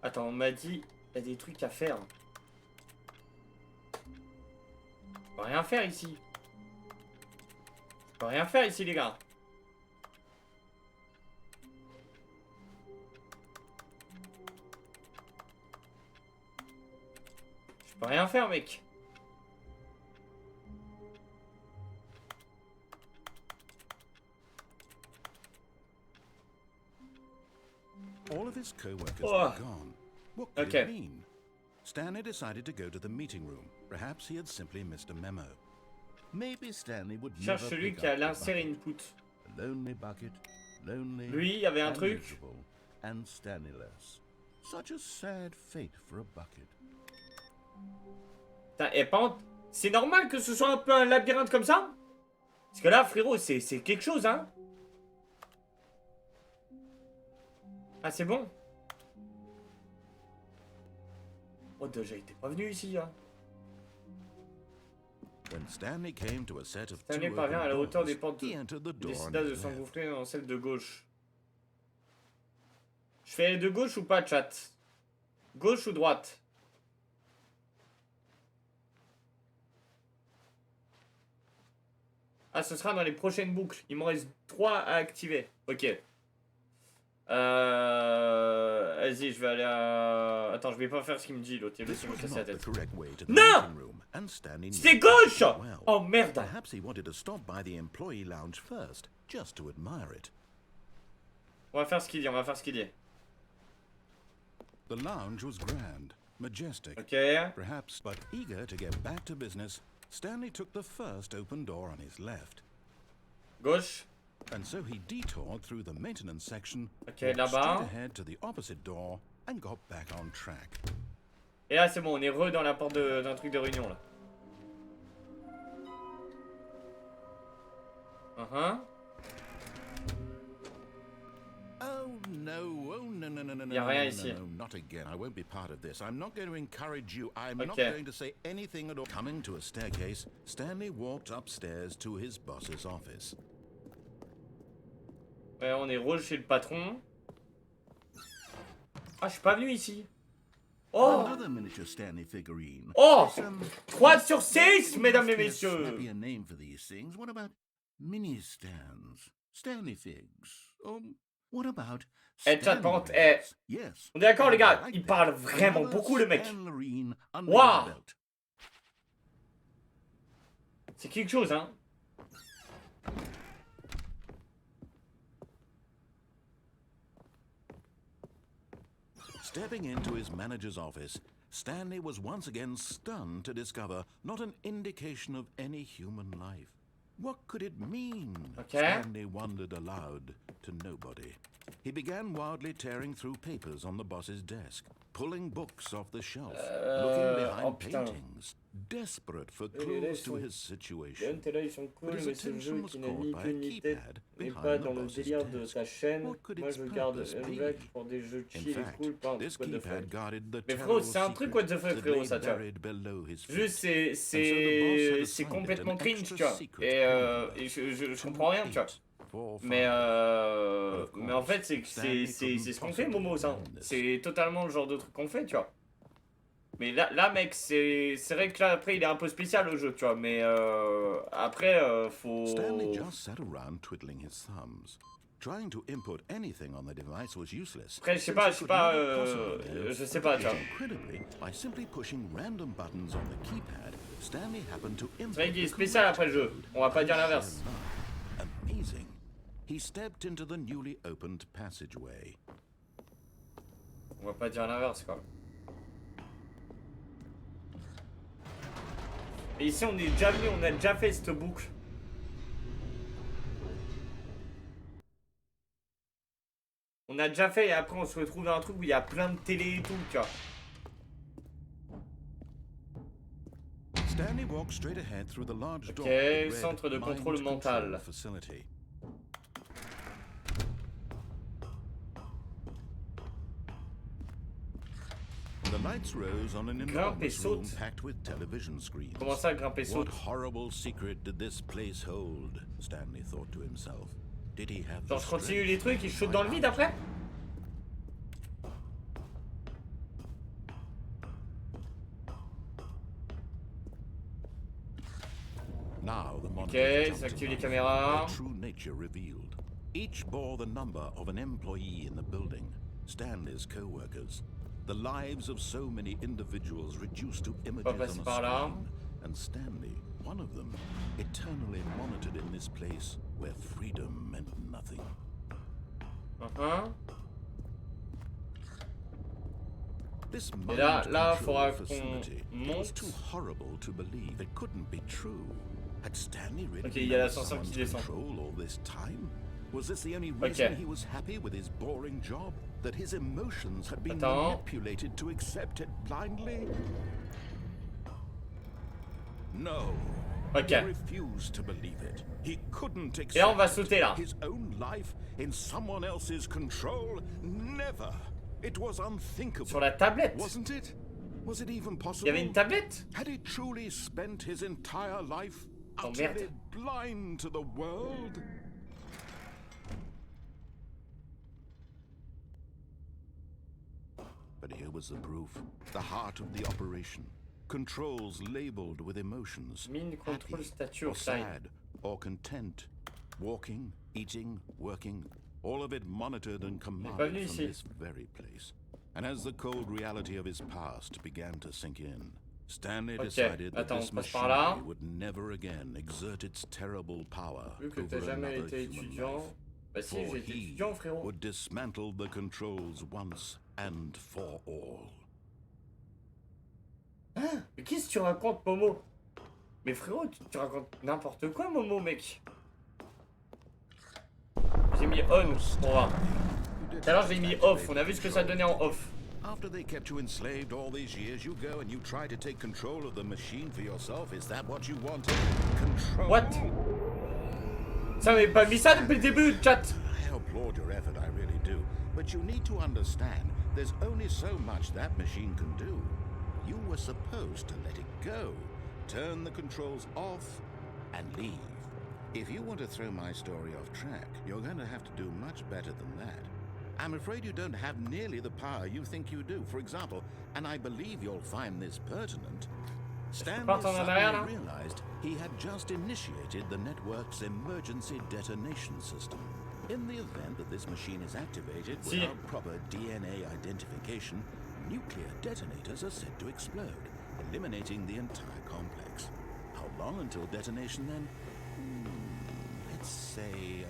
Attends, on m'a dit, il y a des trucs à faire. Je peux rien faire ici. Je peux rien faire ici, les gars. Je peux rien faire, mec. All of his co-workers were gone. What could it mean? Stanley decided to go to the meeting room. Perhaps he had simply missed a memo. Maybe Stanley would Cherche never celui pick qui a up the l'inséré bucket. input. A lonely bucket, lonely Lui, il y avait un and truc. miserable, and Stanley-less. Such a sad fate for a bucket. Putain, et par contre, c'est normal que ce soit un peu un labyrinthe comme ça? Parce que là, frérot, c'est quelque chose, hein? Ah, c'est bon? Oh, déjà, il était pas venu ici, hein? When Stanley came to a set of Stanley two parvient à la open hauteur des doors, portes. he entered the Il door on décida de his left. s'engouffrer dans celle de gauche. Je fais de gauche ou pas, chat? Gauche ou droite? Ah, ce sera dans les prochaines boucles. Il m'en reste 3 à activer. Ok. Vas-y, je vais aller à... Attends, je vais pas faire ce qu'il me dit, l'autre. Il va This me was casser la not the tête. correct way to the Non! meeting room, and Stanley knew C'est it gauche! well. Oh, merde! Perhaps he wanted to stop by the employee lounge first, just to admire it. On va faire ce qu'il dit, on va faire ce qu'il dit. The lounge was grand, majestic. Ok. Perhaps, but eager to get back to business, Stanley took the first open door on his left. Gauche. And so he detoured through the maintenance section, Ok, walked là-bas. straight ahead to the opposite door, and got back on track. Et là, c'est bon, on est re dans la porte d'un truc de réunion, là. Oh no, Y a rien ici. no, not again. I won't be part of this. I'm not going to encourage you. I'm not Okay. going to say anything at all. Coming to a staircase, Stanley walked upstairs to his boss's office. Ouais, on est re chez le patron. Ah, je suis pas venu ici. Oh! Another miniature Stanley figurine. Oh! Some 3 sur 6, mesdames et must be a messieurs! snappier name for these things. What about mini stands? Stanley figs. What about Eh, chat, par contre, Stanleys? Yes. on est d'accord, les gars? Right Il there. parle vraiment Another beaucoup, le mec. Stanlerine under Wow. the belt. C'est quelque chose, hein? Stepping into his manager's office, Stanley was once again stunned to discover not an indication of any human life. What could it mean? Okay. Stanley wondered aloud to nobody. He began wildly tearing through papers on the boss's desk, pulling books off the shelf, looking behind paintings, desperate for clues to his situation. T'es là, ils sont cool, But his mais c'est le jeu attention was qui n'a caught ni by queue a ni tête. keypad Mais pas behind the dans le boss's délire de desk. ta chaîne. What could Moi, its je garde purpose be? Leonneblack pour des jeux In chill et fact, cool, pas un this truc de keypad fun. guarded the Mais frérot, terrible c'est un truc secret what the fuck, that frérot, lay ça, tu vois. buried below his feet. Juste, And so the boss had c'est assigned complètement it an cringe, extra tu vois. secret Et code. je comprends rien, tu vois. Mais en fait, c'est ce qu'on fait, Momo, ça. C'est totalement le genre de truc qu'on fait, tu vois. Mais là mec, c'est vrai que là, après, il est un peu spécial le jeu, tu vois. Mais après, faut... Stanley just sat around twiddling his thumbs. Trying to input anything on the device was useless. Après, je sais pas, tu vois. Incredibly, by simply pushing random buttons on the keypad, Stanley happened to input C'est vrai qu'il est the spécial correct après le jeu. code. On va pas dire l'inverse. Amazing. He stepped into the newly opened passageway. On va pas dire l'inverse, quoi. Et ici, on est déjà venu, on a déjà fait cette boucle. On a déjà fait et après on se retrouve dans un truc où il y a plein de télé et tout, tu vois. Stanley walked straight ahead through the large door. Ok, centre de contrôle Mind mental. control facility. The lights rose on an Grimpe et enormous room saute. packed with television screens. Comment ça, grimper What saute? horrible secret did this place hold? Stanley thought to himself. Did he have Genre the je continue strength les trucs et je to saute dans le find vide out? après? Now the Ok, monitor jumped s'active to les life, caméras. their true nature revealed. Each bore the number of an employee in the building, Stanley's co-workers. The lives of so many individuals reduced to images passer on a par là. screen. And Stanley, one of them, eternally monitored in this place where freedom meant nothing. This Et là, mind faudra control qu'on facility, it was monte. too horrible to believe. It couldn't be true. Had Stanley really Ok, been il y a under l'ascenseur qui someone's descend. control all this time? Was this the only reason Ok. he was happy with his boring job? That his emotions had been Attends. manipulated to accept it blindly? No. Ok. He refused to believe it. He couldn't accept Et là, on va sauter là. his own life in someone else's control. Never. It was unthinkable. Sur la tablette. Wasn't it? Was it even Il possible? y avait une tablette? Had he truly spent his entire life Oh, utterly merde. blind to the world? But here was the proof. The heart of the operation. Controls labeled with emotions. Mine, contrôle, Happy, statue, or sign. sad, or content. Walking, eating, working. All of it monitored and commanded venu from ici. this very place. And as the cold reality of his past began to sink in, Stanley decided that attends, this on passe par là. machinery would never again exert its terrible power Vu que over t'as jamais another été human étudiant. life. Bah si, For j'ai été he étudiant, frérot. would dismantle the controls once and for all. Hein? Mais qu'est-ce que tu racontes, Momo? Mais frérot, tu racontes n'importe quoi, Momo, mec. J'ai mis on, on va. Tout à l'heure, j'ai mis off. On a vu ce que ça donnait en off. After they kept you enslaved all these years, you go and you try to take control of the machine for yourself. Is that what you wanted? Control? What? Ça m'avait pas mis ça depuis le début, chat. I applaud your effort, I really do. But you need to understand, there's only so much that machine can do. You were supposed to let it go, turn the controls off, and leave. If you want to throw my story off track, you're going to have to do much better than that. I'm afraid you don't have nearly the power you think you do. For example, and I believe you'll find this pertinent, Stanley suddenly realized he had just initiated the network's emergency detonation system. In the event that this machine is activated without proper DNA identification, nuclear detonators are said to explode, eliminating the entire complex. How long until detonation then? Let's say...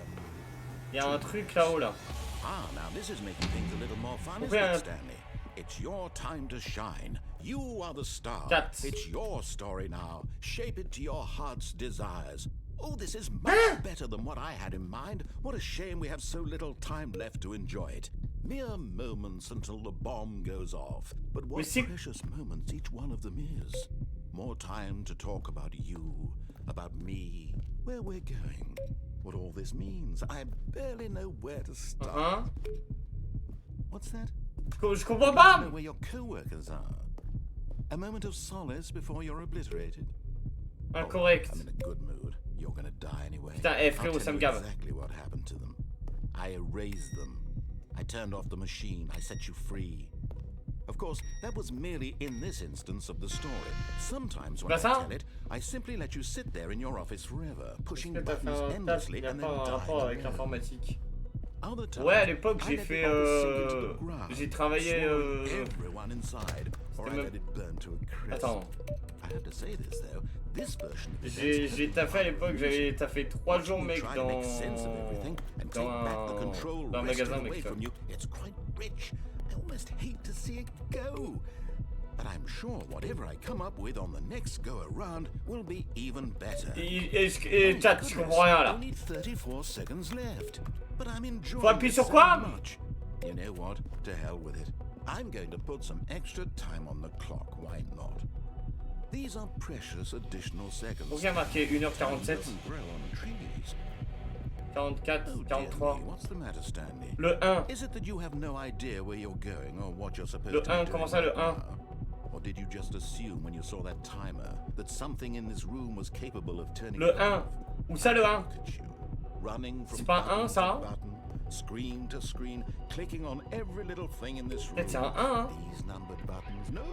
Il y a un truc là-haut là. Ah, now this is making things a little more fun, isn't it, Stanley? It's your time to shine. You are the star. It's your story now. Shape it to your heart's desires. Oh, this is much better than what I had in mind. What a shame we have so little time left to enjoy it. Mere moments until the bomb goes off. But what precious moments each one of them is. More time to talk about you, about me, where we're going, what all this means. I barely know where to start. What's that? Je comprends pas. Know where your co-workers are. A moment of solace before you're obliterated. Incorrect. I'm in a good mood. You're gonna die anyway. Putain, frérot, ça me gave. Exactly what happened to them. I erased them. I turned off the machine. I set you free. Of course, that was merely in this instance of the story. Sometimes when I tell it, I simply let you sit there in your office forever, pushing buttons endlessly and then dying. Ouais, à l'époque, j'ai fait... j'ai travaillé... Attends. J'ai taffé à l'époque, j'avais taffé 3 jours, mec, dans un magasin, mec. But I'm sure whatever I come up with on the next go around will be even better. Et chat, je comprends rien là. Only 34 seconds left. But I'm enjoying Faut appuyer sur quoi? Much. You know what? To hell with it. I'm going to put some extra time on the clock. Why not? These are precious additional seconds. Donc il y a marqué 1h47. 44, 43. What's the matter, Stanley? Le 1. Is it that you have no idea where you're going or what you're supposed Le to 1, do? comment ça le 1? Or did you just assume when you saw that timer that something in this room was capable of turning Le 1. Où ça le 1? C'est pas un ça? Screen to screen, clicking on every little thing in this room. C'est un 1. These numbered buttons, no,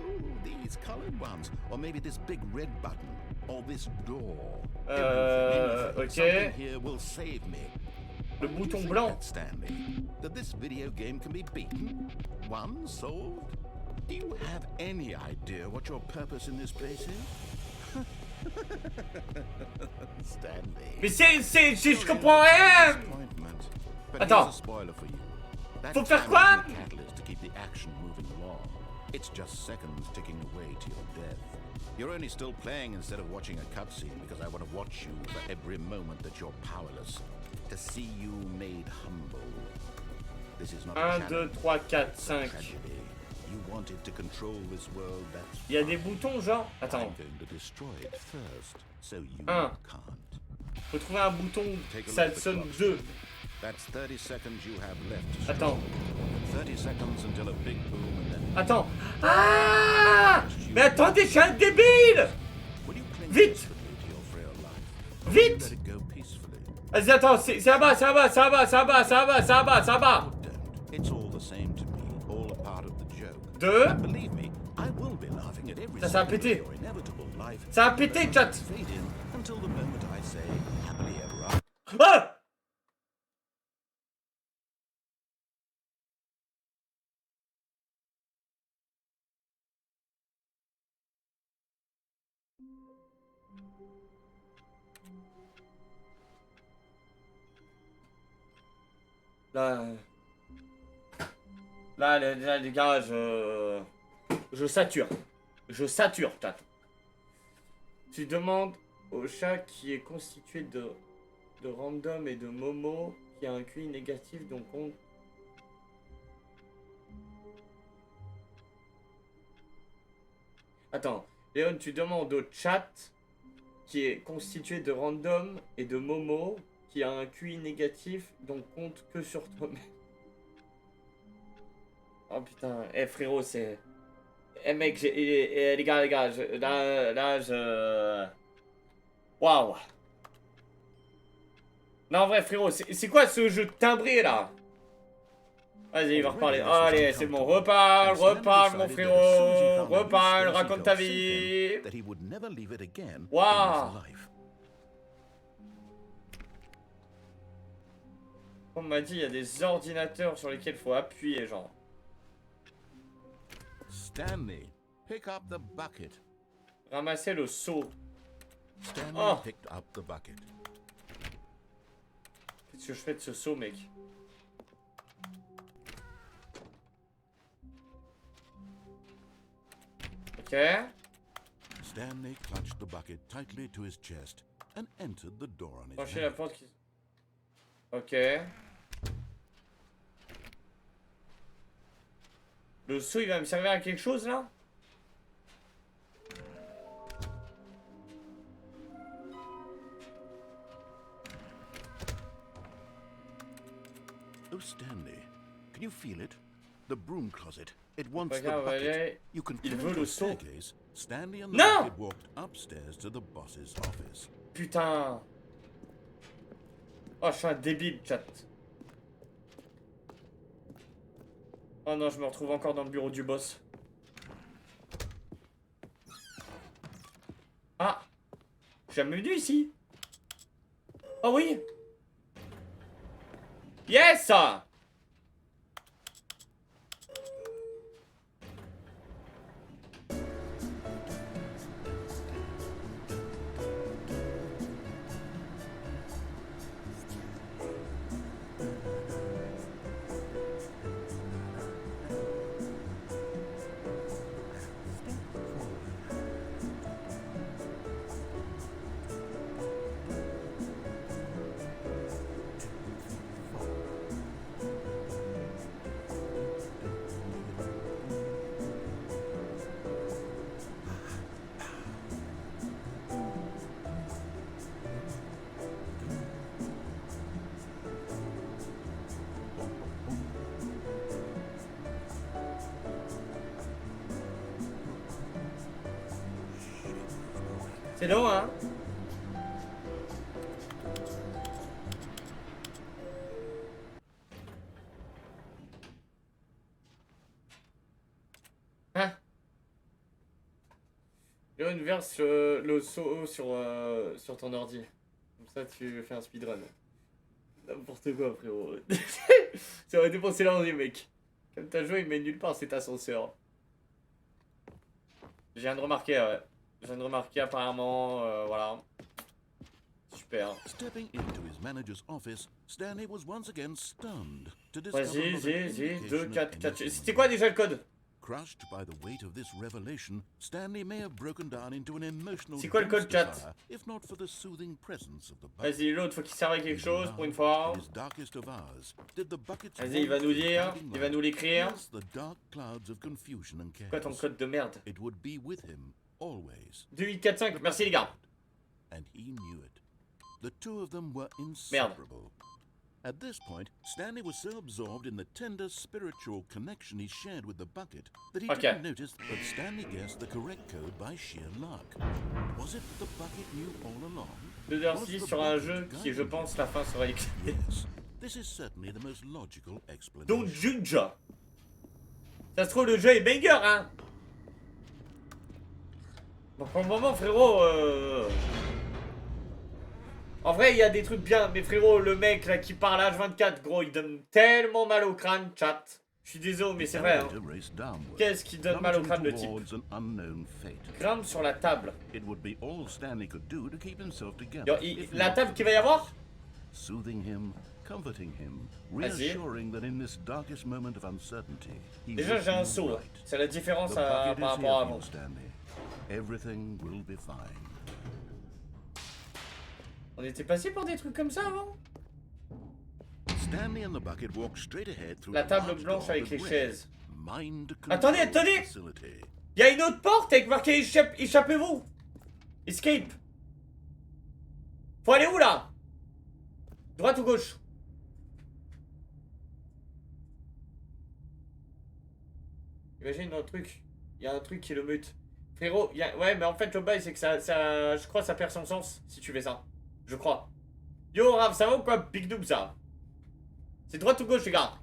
these colored ones, or maybe this big red button, or this door. Ok. Something here will save me. Le bouton blanc. Stanley, that this video game can be beaten, won, solved. Do you have any idea what your purpose in this place is? Stanley. Mais je comprends rien. Attends. Faut faire quoi? To keep the action moving along. It's just seconds ticking away to your death. You're only still playing instead of watching a cutscene because I want to watch you for every moment that you're powerless. To see you made humble. This is not 1, 2, 3, 4, 5. You wanted to control this world, that's Il y a des boutons genre. Attends. I'm going to destroy it first, so you 1. can't. Faut trouver un bouton ça sonne 2. That's 30 seconds you have left. Attends. 30 seconds until a big boom and then... Attends. Ah! Mais attendez, je suis un débile! Vite! Vite! Vas-y, attends, c'est là-bas, c'est là-bas, c'est là-bas, c'est là-bas, c'est là-bas, c'est là-bas, c'est là-bas. It's all the same to me, all a part of the joke. 2. Believe me, I will be laughing at every Ça a pété. life. Ça a pété, chat. Fade in until the moment I say happily ever after. Ah! Là, les gars, je sature. Je sature, chat. Tu demandes au chat qui est constitué de random et de momo qui a un QI négatif, donc on... Attends, Léon, tu demandes au chat qui est constitué de random et de momo qui a un QI négatif, donc compte que sur toi-même. Oh putain, frérot, c'est... mec, les gars, là, je... Waouh. Non, en vrai, frérot, c'est quoi ce jeu timbré, là? Vas-y, il va reparler. Allez, c'est bon. Reparle, mon frérot. Reparle, raconte ta vie. Waouh. On m'a dit, il y a des ordinateurs sur lesquels il faut appuyer, genre. Stanley, pick up the bucket. Ramasser le seau. Stanley picked up the bucket. Qu'est-ce que je fais de ce seau, mec? Ok. Stanley clutched the bucket tightly to his chest and entered the door on his Franchir la head. porte qui... Ok. Le seau, il va me servir à quelque chose, là? Oh, Stanley, can you feel it? The broom closet. It wants the Regarde, bucket. You can il climb veut the le seau. staircase. Stanley and the Non! bucket walked upstairs to the boss's office. Putain. Oh, je suis un débile, chat. Oh non, je me retrouve encore dans le bureau du boss. Ah! Je suis jamais venu ici. Oh oui! Yes! C'est long, hein? Hein? Léon verse le seau sur ton ordi. Comme ça, tu fais un speedrun. N'importe quoi, frérot. Ça aurait dépensé l'ordi, mec. Comme t'as joué, il met nulle part cet ascenseur. Je viens de remarquer, ouais. Je viens de remarquer apparemment, voilà. Super. Stepping into his manager's office, Stanley was once again stunned to Vas-y, discover 2, 4, 4. C'était quoi déjà le code? Crushed by the weight of this revelation, Stanley may have broken down into an emotional C'est quoi le code, chat? if not for the soothing presence of the bucket. Vas-y, l'autre, faut qu'il serve à quelque chose pour une fois. Vas-y, il va nous dire, il va nous l'écrire. Quoi ton code de merde? 2845, merci les gars. And he knew it. The two of them were Merde. inseparable. At this point, Stanley was so absorbed in the tender spiritual connection he shared with the bucket that he didn't notice that Stanley guessed the correct code by sheer luck. Was it the bucket knew all along? 2h06 sur un jeu qui, je pense, la fin sera écrite. Yes, this is certainly the most logical explanation. Don't judge. Ça se trouve, le jeu est banger, hein. Bon, pour le moment, frérot, en vrai, il y a des trucs bien, mais frérot, le mec là qui parle H24, gros, il donne tellement mal au crâne, chat. Je suis désolé, mais c'est vrai, hein. Qu'est-ce qui donne mal au crâne, le type? Grimpe sur la table. La table qu'il va y avoir? Vas-y. Déjà, j'ai un saut, hein. C'est la différence par rapport à avant. Everything will be fine. On était passé par des trucs comme ça avant? Stanley and the bucket walked straight ahead through La table blanche avec les chaises. Mind Attendez, attendez! Il y a une autre porte avec marqué échappez-vous! Escape! Faut aller où là? Droite ou gauche? Imagine dans le truc, il y a un truc qui le mute. Frérot, ouais, mais en fait, le bail, c'est que ça, je crois, ça perd son sens si tu fais ça. Je crois. Yo, Rav, ça va ou quoi? Big Noob, ça. C'est droite ou gauche, les gars?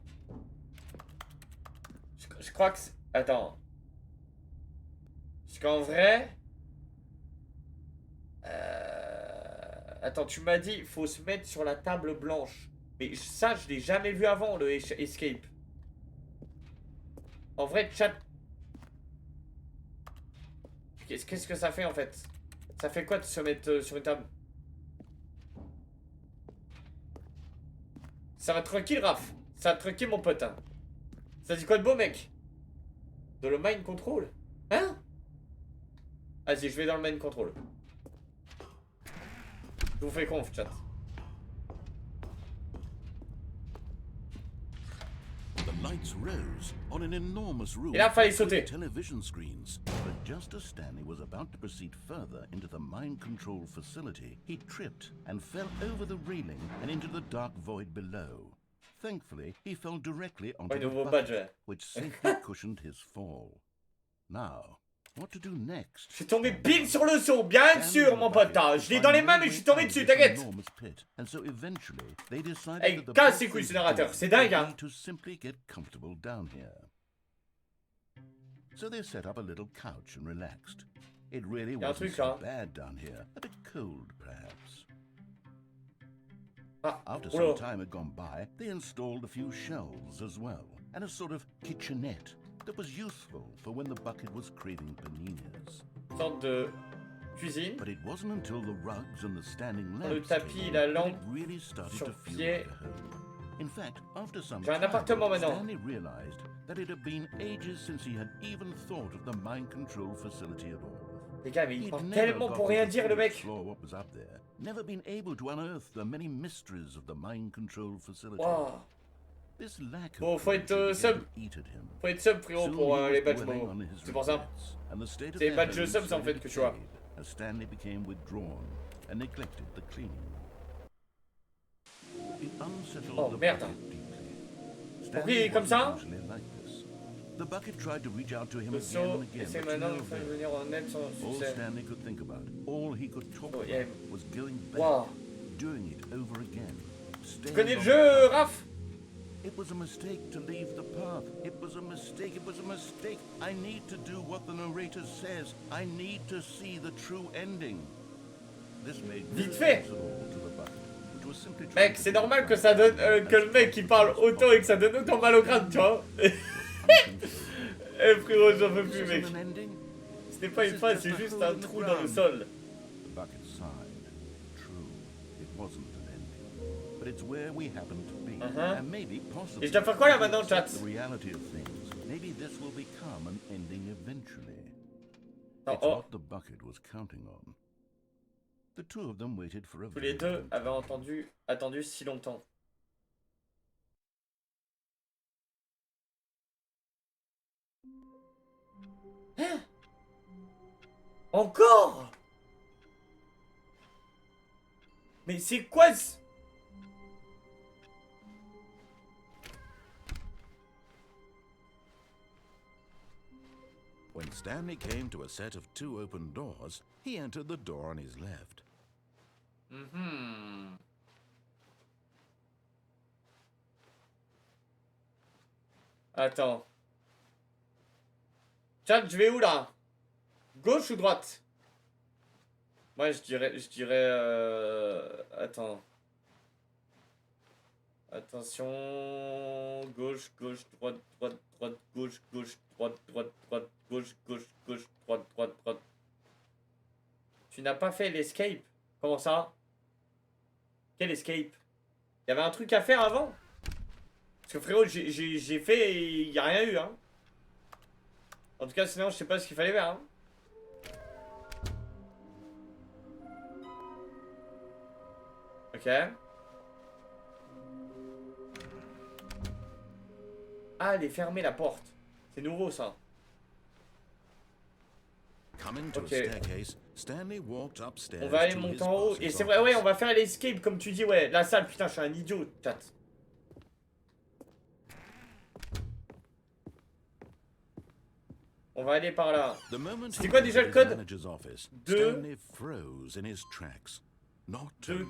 Je crois que... Attends. Parce qu'en vrai... Attends, tu m'as dit, il faut se mettre sur la table blanche. Mais ça, je l'ai jamais vu avant, le escape. En vrai, chat... Qu'est-ce que ça fait, en fait? Ça fait quoi de se mettre sur une table? Ça va tranquille, Raph. Ça va tranquille, mon pote. Hein. Ça dit quoi de beau, mec? Dans le mind control? Hein? Vas-y, je vais dans le mind control. Je vous fais conf, chat. Et là, fallait sauter. Television screens. But just as Stanley was about to proceed further into the mind control facility, he tripped and fell over the railing and into the dark void below. Thankfully, he fell directly onto the bucket, which safely cushioned his fall. Now, what to do next? Je suis tombé pile sur le saut, bien sûr, mon pote. Je l'ai dans les mains, mais je suis tombé dessus, t'inquiète. Hey, casse les couilles, ce narrateur, c'est dingue, hein. So they set up a little couch and relaxed. It really wasn't so bad down here, a bit cold, perhaps. After some time had gone by, they installed a few shelves as well, and a sort of kitchenette that was useful for when the bucket was craving paninis. Sorte de cuisine. But it wasn't until the rugs and the standing lamps le tapis, la lampe really started sur to feel pied. like a home. In fact, after some J'ai un time, appartement maintenant. Stanley realized that it had been ages since he had even thought of the mind control facility at all. Les gars, mais il parle tellement pour rien dire, le mec. Never been able to unearth the many mysteries of the mind control facility. Wow. This lack Bon, of faut être sub. Faut être sub, frérot, pour les badges momo. C'est pour ça. C'est les badges subs, en fait, que tu vois. As Stanley became withdrawn and neglected the cleaning. It unsettled Oh, the merde. bucket deeply. Pourquoi il est comme ça? Usually like this. The bucket tried to reach out to him Le again saut, and again, essaie but to maintenant no de faire avail. venir en aide son All succès. Stanley could think about, all he could talk Oh, about, yeah. was going back, Wow. doing it over again. Tu connais le jeu, Raph? It was a mistake to leave the path. It was a mistake. It was a mistake. I need to do what the narrator says. I need to see the true ending. This made Vite fait. to the bucket, which was simply Mec, c'est normal que ça donne que le mec qui parle autant et que ça donne autant mal au crâne, tu vois. Eh frérot, j'en peux plus, mec. Ce n'est pas une face, c'est juste un trou dans le sol. The bucket sighed. True, it wasn't an ending, but it's where we happen to be, and maybe possibly. Et je dois faire quoi là maintenant, chat? The reality of things. Maybe this will become an ending eventually. Non, It's oh. what the bucket was counting on. The two of them waited for a Tous les very deux long avaient attendu si longtemps. Hein? Encore? Mais c'est quoi ce... When Stanley came to a set of two open doors, he entered the door on his left. Attends. Chat, je vais où là? Gauche ou droite? Moi je dirais attends. Attention. Gauche, gauche, droite, droite, droite, gauche, gauche, droite, droite, droite, gauche, gauche, gauche, droite, droite, droite. Tu n'as pas fait l'escape? Comment ça? Quel escape? Il y avait un truc à faire avant? Parce que frérot, j'ai fait et il n'y a rien eu, hein. En tout cas, sinon, je sais pas ce qu'il fallait faire, hein. Ok. Ah, elle est fermée, la porte. C'est nouveau, ça. Ok. On va aller monter en haut. Et c'est vrai, ouais, on va faire l'escape, comme tu dis, ouais. La salle, putain, je suis un idiot, chat. On va aller par là. C'était quoi déjà le code? 2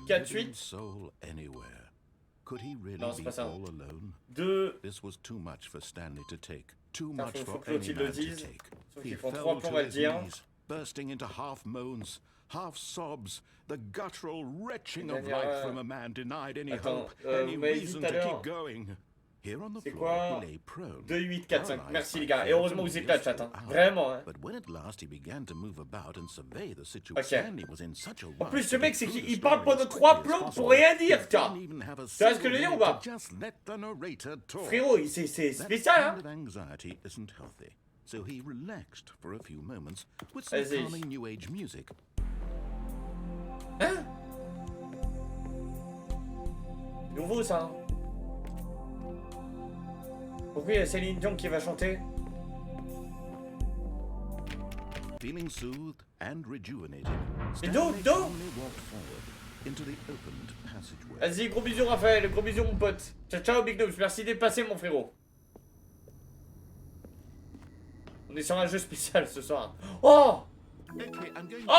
4 8. Could he really Non, c'est be pas ça. all alone? 2 This was too much for Stanley to take. too much for faut que any Clotilde le man to dise. take. Sauf He qu'ils font fell 3 plombs to à le his dire. knees, bursting into half moans, half sobs, the guttural retching of Dernière, life from a man denied any attends, hope, any vous m'avez dit reason tout à to l'heure. keep going. Here on the C'est floor, quoi? he lay prone, 2, 8, 4, 5. paralyzed Merci by les gars. Et fear heureusement for vous êtes nearly là, a chat. full Hein. hour. Vraiment. Hein. But when at last he began to move about and survey the situation, Ok. Stanley was in such a En rush plus, ce to mec, get c'est through qu'il the parle story pendant as 3 quickly as plombs possible. pour rien He dire, tiens. didn't even have a Tu vois ce que single je veux dire ou minute pas? to just let the narrator talk. Frérot, c'est That spécial, hein. kind of anxiety isn't healthy, so he relaxed for a few moments with some Vas-y. calming new age music. Hein? Nouveau ça. Hein. Pourquoi il y a Céline Dion qui va chanter? Feeling soothed and rejuvenated, Mais Stanley do calmly walked forward into the opened passageway. Vas-y, gros bisous Raphaël, gros bisous mon pote. Ciao ciao Big Noobs, merci d'être passé mon frérot. On est sur un jeu spécial ce soir. Oh! Okay, I'm going Oh!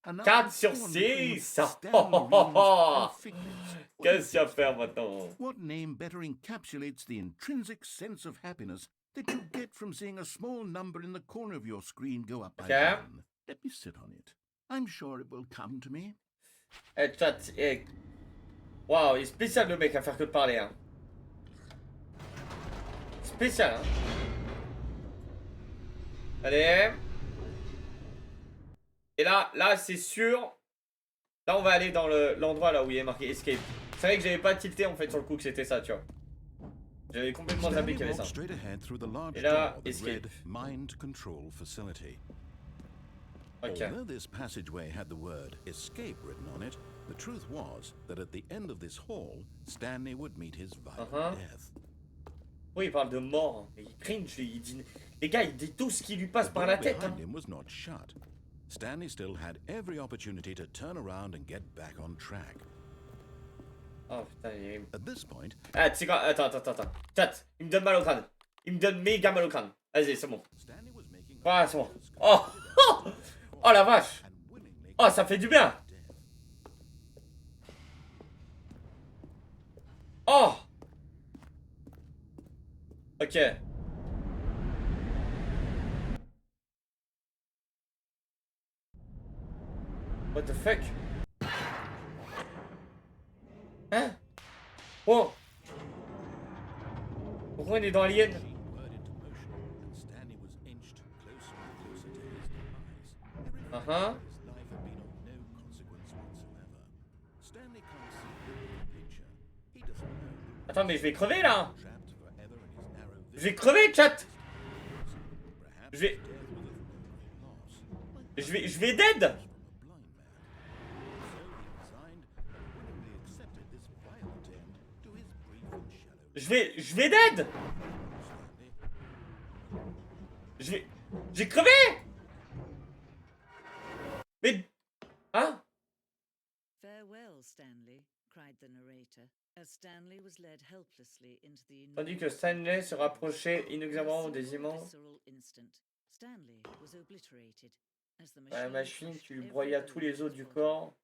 to 4 sur 6. Qu'est-ce qu'il y a à faire maintenant? What name better encapsulates the intrinsic sense of happiness that you get from seeing a small number in the corner of your screen go up by Okay. 1? Let me sit on it. I'm sure it will come to me. Eh chat, eh. Waouh, il est spécial le mec à faire que de parler hein. Spécial hein. Allez. Et là c'est sûr. Là on va aller dans l'endroit là où il est marqué escape. C'est vrai que j'avais pas tilté en fait sur le coup que c'était ça, tu vois. J'avais complètement zappé qu'il y avait ça. Et là, escape. Mind control facility. Ok. Although this passageway had the word escape written on it, the truth was that at the end of this hall, Stanley would meet his violent death. Oui, il parle de mort. Il cringe, il dit... Les gars, il dit tout ce qui lui passe The par door la tête. Hein. behind him was not shut. Stanley still had every opportunity to turn around and get back on track. Oh putain, il est... At this point, Ah, tu sais quoi? Attends. Chat, il me donne mal au crâne. Il me donne méga mal au crâne. Vas-y, c'est bon. Stanley was making Ah, c'est bon. Oh, oh la vache. Oh, ça fait du bien. Oh. Ok. What the fuck? Hein? Oh. Pourquoi on est dans Alien? Uh-huh. Attends, mais je vais crever là. Je vais crever, chat. Je vais dead. Je vais dead. J'ai crevé. Mais hein? Farewell, Stanley, cried the narrator, as Stanley was led helplessly into the Tandis que Stanley se rapprochait inexorablement des immenses. Stanley was obliterated as the La machine qui lui broya tous les os du corps,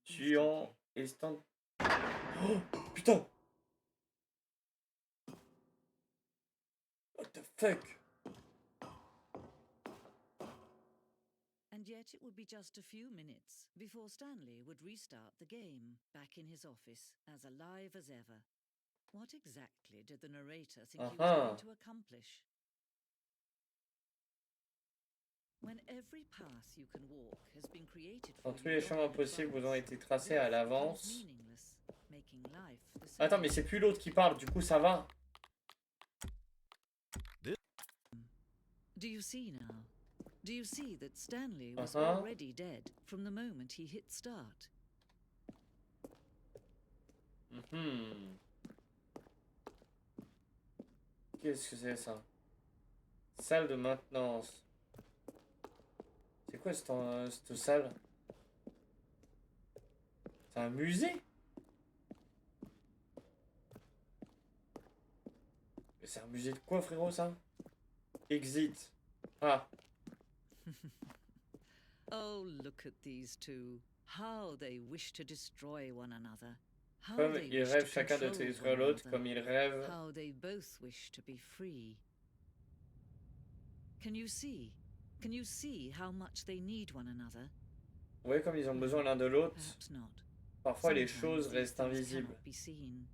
tuant instant. Oh putain! What the fuck? And yet it would be just a few minutes before Stanley would restart the game, back in his office, as alive as ever. What exactly did the narrator think he was going to accomplish? When every path you can walk has been created for Tous les chemins possibles vous ont été tracés à l'avance. Attends, mais c'est plus l'autre qui parle, du coup ça va. Do you see now? Do you see that Stanley was already dead from the moment he hit start? Qu'est-ce que c'est ça? Salle de maintenance. C'est quoi cette salle? C'est un musée? Mais c'est un musée de quoi, frérot, ça? Exit. Ah. Oh, look at these two. How they wish to destroy one another. Comme ils rêvent chacun de détruire l'autre, comme ils rêvent. How they both wish to be free. Can you see? Can you see how much they need one another? Vous voyez comme ils ont besoin l'un de l'autre. Perhaps not. Parfois les Sometimes choses these restent things invisibles. cannot be seen.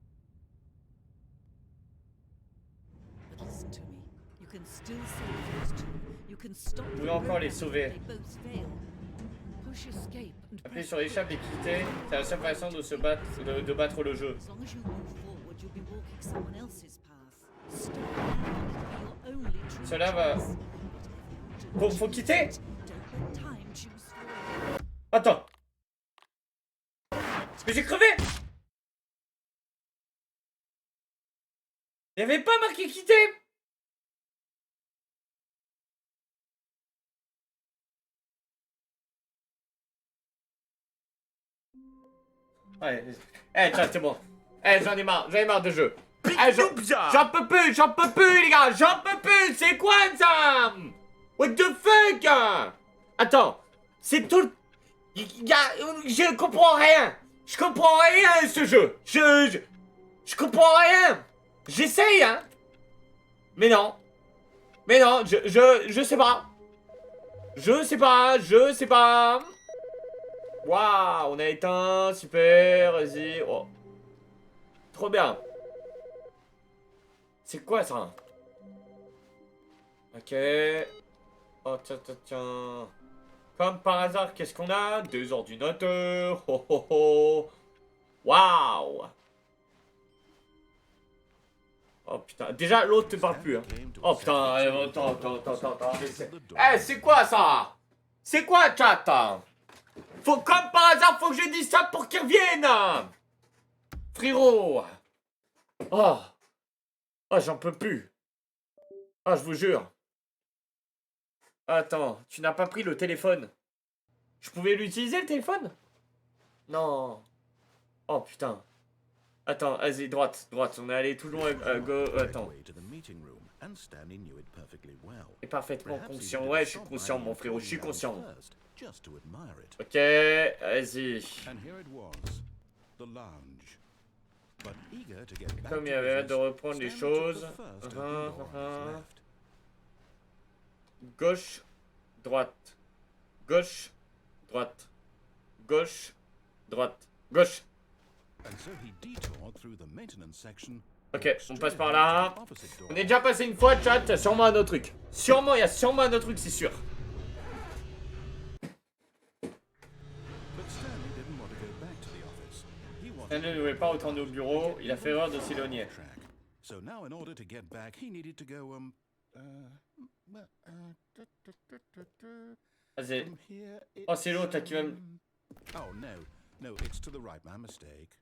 But listen to me. You can still save those two. You can stop Vous pouvez encore les sauver. They both fail. Push escape and Appuyez press sur l'échappe et quitter. C'est la seule façon de se battre, de battre le jeu. As long as you move forward, you'll be walking someone else's path. Stop now. Your only true Cela va. choice. Faut quitter. Don't let time choose for you. Attends. Mais j'ai crevé. Il n'y avait pas marqué quitter. Ouais. Eh, tiens, c'est bon. Eh, j'en ai marre de jeu. Eh, j'en peux plus, les gars, j'en peux plus. C'est quoi ça? What the fuck? Attends, c'est tout. Je comprends rien. Je comprends rien à ce jeu. Je comprends rien. J'essaye, hein. Mais non, je sais pas. Je sais pas. Waouh, on a éteint, super, vas-y. Oh. Trop bien. C'est quoi ça? Ok. Oh, tiens. Comme par hasard, qu'est-ce qu'on a? Des ordinateurs. Oh, oh, oh. Waouh. Oh putain, déjà l'autre te parle plus, hein. Oh putain, attends. Eh, c'est quoi ça? C'est quoi, chat? Comme par hasard, faut que je dise ça pour qu'il revienne. Frérot. Oh. Oh, j'en peux plus. Ah, je vous jure. Attends, tu n'as pas pris le téléphone. Je pouvais l'utiliser, le téléphone? Non. Oh, putain. Attends, vas-y, droite. On est allé tout loin à gauche. Attends. Et parfaitement conscient. Ouais, je suis conscient, mon frérot, je suis conscient. Ok, vas-y. Comme il y avait hâte de reprendre les choses. Gauche, droite. Gauche, droite. Gauche, droite. Gauche. Ok, on passe par là. On est déjà passé une fois, chat. Il y a sûrement un autre truc. Il y a sûrement un autre truc, c'est sûr. Stanley ne voulait pas retourner au bureau. Il a fait erreur de s'éloigner. Vas-y. Oh, c'est l'autre qui va me... No, it's to the right, my mistake.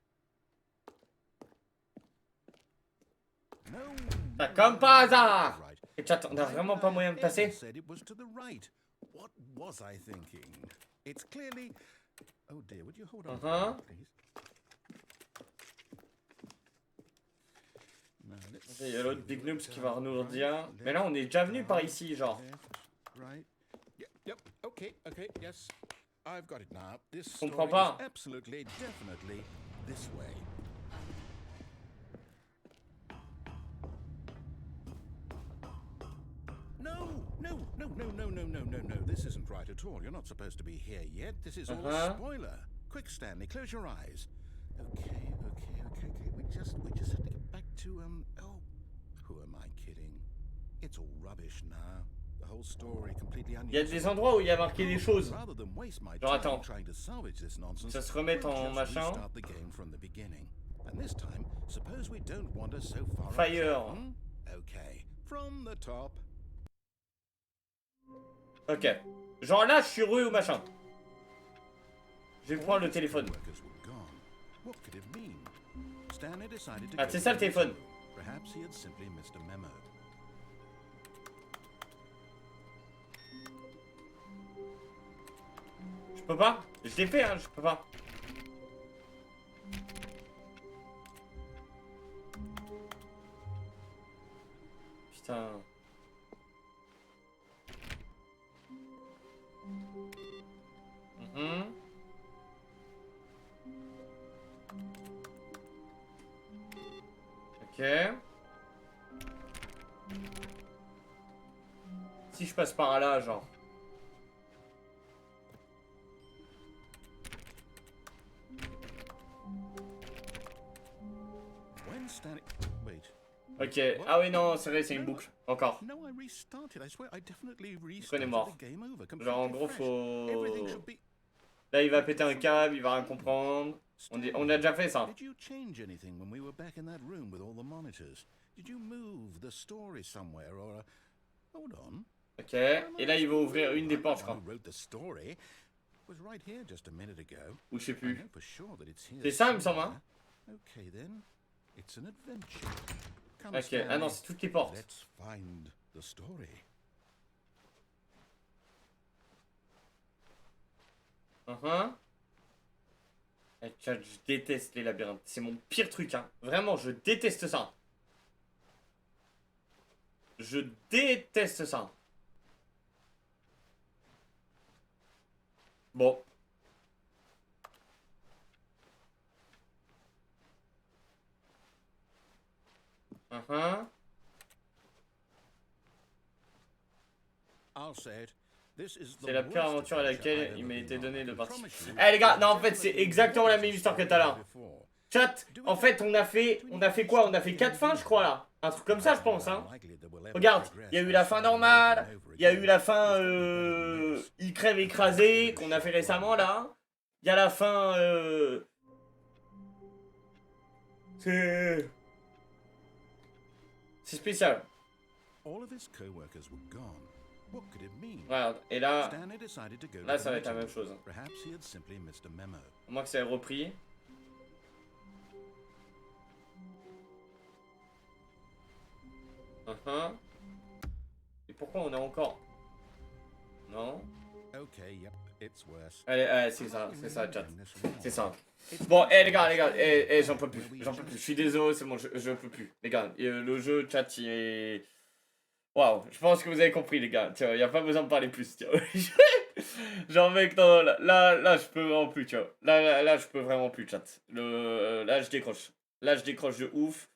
No. Ah, comme par hasard. Et chat, on a vraiment pas moyen de passer. What was I thinking? It's clearly. Oh dear, would you hold on, please? Il y a l'autre Big Noobs qui va nous dire. Mais là, on est déjà venu par ici, genre. Right. Yep. Okay. Yes. I've got it now. This Je comprends pas. Absolutely, definitely this way. No. This isn't right at all. You're not supposed to be here yet. This is all a spoiler. Quick, Stanley, close your eyes. Okay. We just have to get back to oh, who am I kidding? It's all rubbish now. The whole story completely unuseful. Il y a des endroits où il y a marqué des choses. Genre attends. Ça se remet en machin. Fire. Okay. From the top. Ok. Genre là, je suis rue ou machin. Je vais prendre le téléphone. Ah, c'est ça le téléphone. Je peux pas. Je l'ai fait, hein, je peux pas. Putain. Ok. Si je passe par là, genre. Ok. Ah oui, non, c'est vrai, c'est une boucle. Encore. Je connais mort. Genre, en gros, faut... Là, il va péter un câble, il va rien comprendre. On a déjà fait ça. Ok. Et là, il va ouvrir une des portes, je crois. Ou je sais plus. C'est ça, il me semble, hein. Ok. Ah non, c'est toutes les portes. Eh, je déteste les labyrinthes. C'est mon pire truc, hein. Vraiment, je déteste ça. Je déteste ça. Bon. C'est la pire aventure à laquelle il m'a été donné de participer. Eh les gars, non en fait c'est exactement la même histoire que t'as là. Chat, en fait on a fait quoi? On a fait 4 fins je crois là. Un truc comme ça je pense hein. Regarde, il y a eu la fin normale, il y a eu la fin il crève écrasé qu'on a fait récemment là. Il y a la fin c'est spécial. Regarde, et là ça va être la même chose. Au moins que c'est repris. Et pourquoi on a encore... Non. Allez, c'est ça, chat. C'est ça. Bon, les gars, j'en peux plus. Je suis désolé, c'est bon, je peux plus. Les gars, le jeu, chat, il est... Waouh, je pense que vous avez compris, les gars. Tiens, y a pas besoin de parler plus, tiens. Genre, mec, non, là, je peux vraiment plus, tu vois. Là, je peux vraiment plus, chat. Là, je décroche. Là, je décroche de ouf.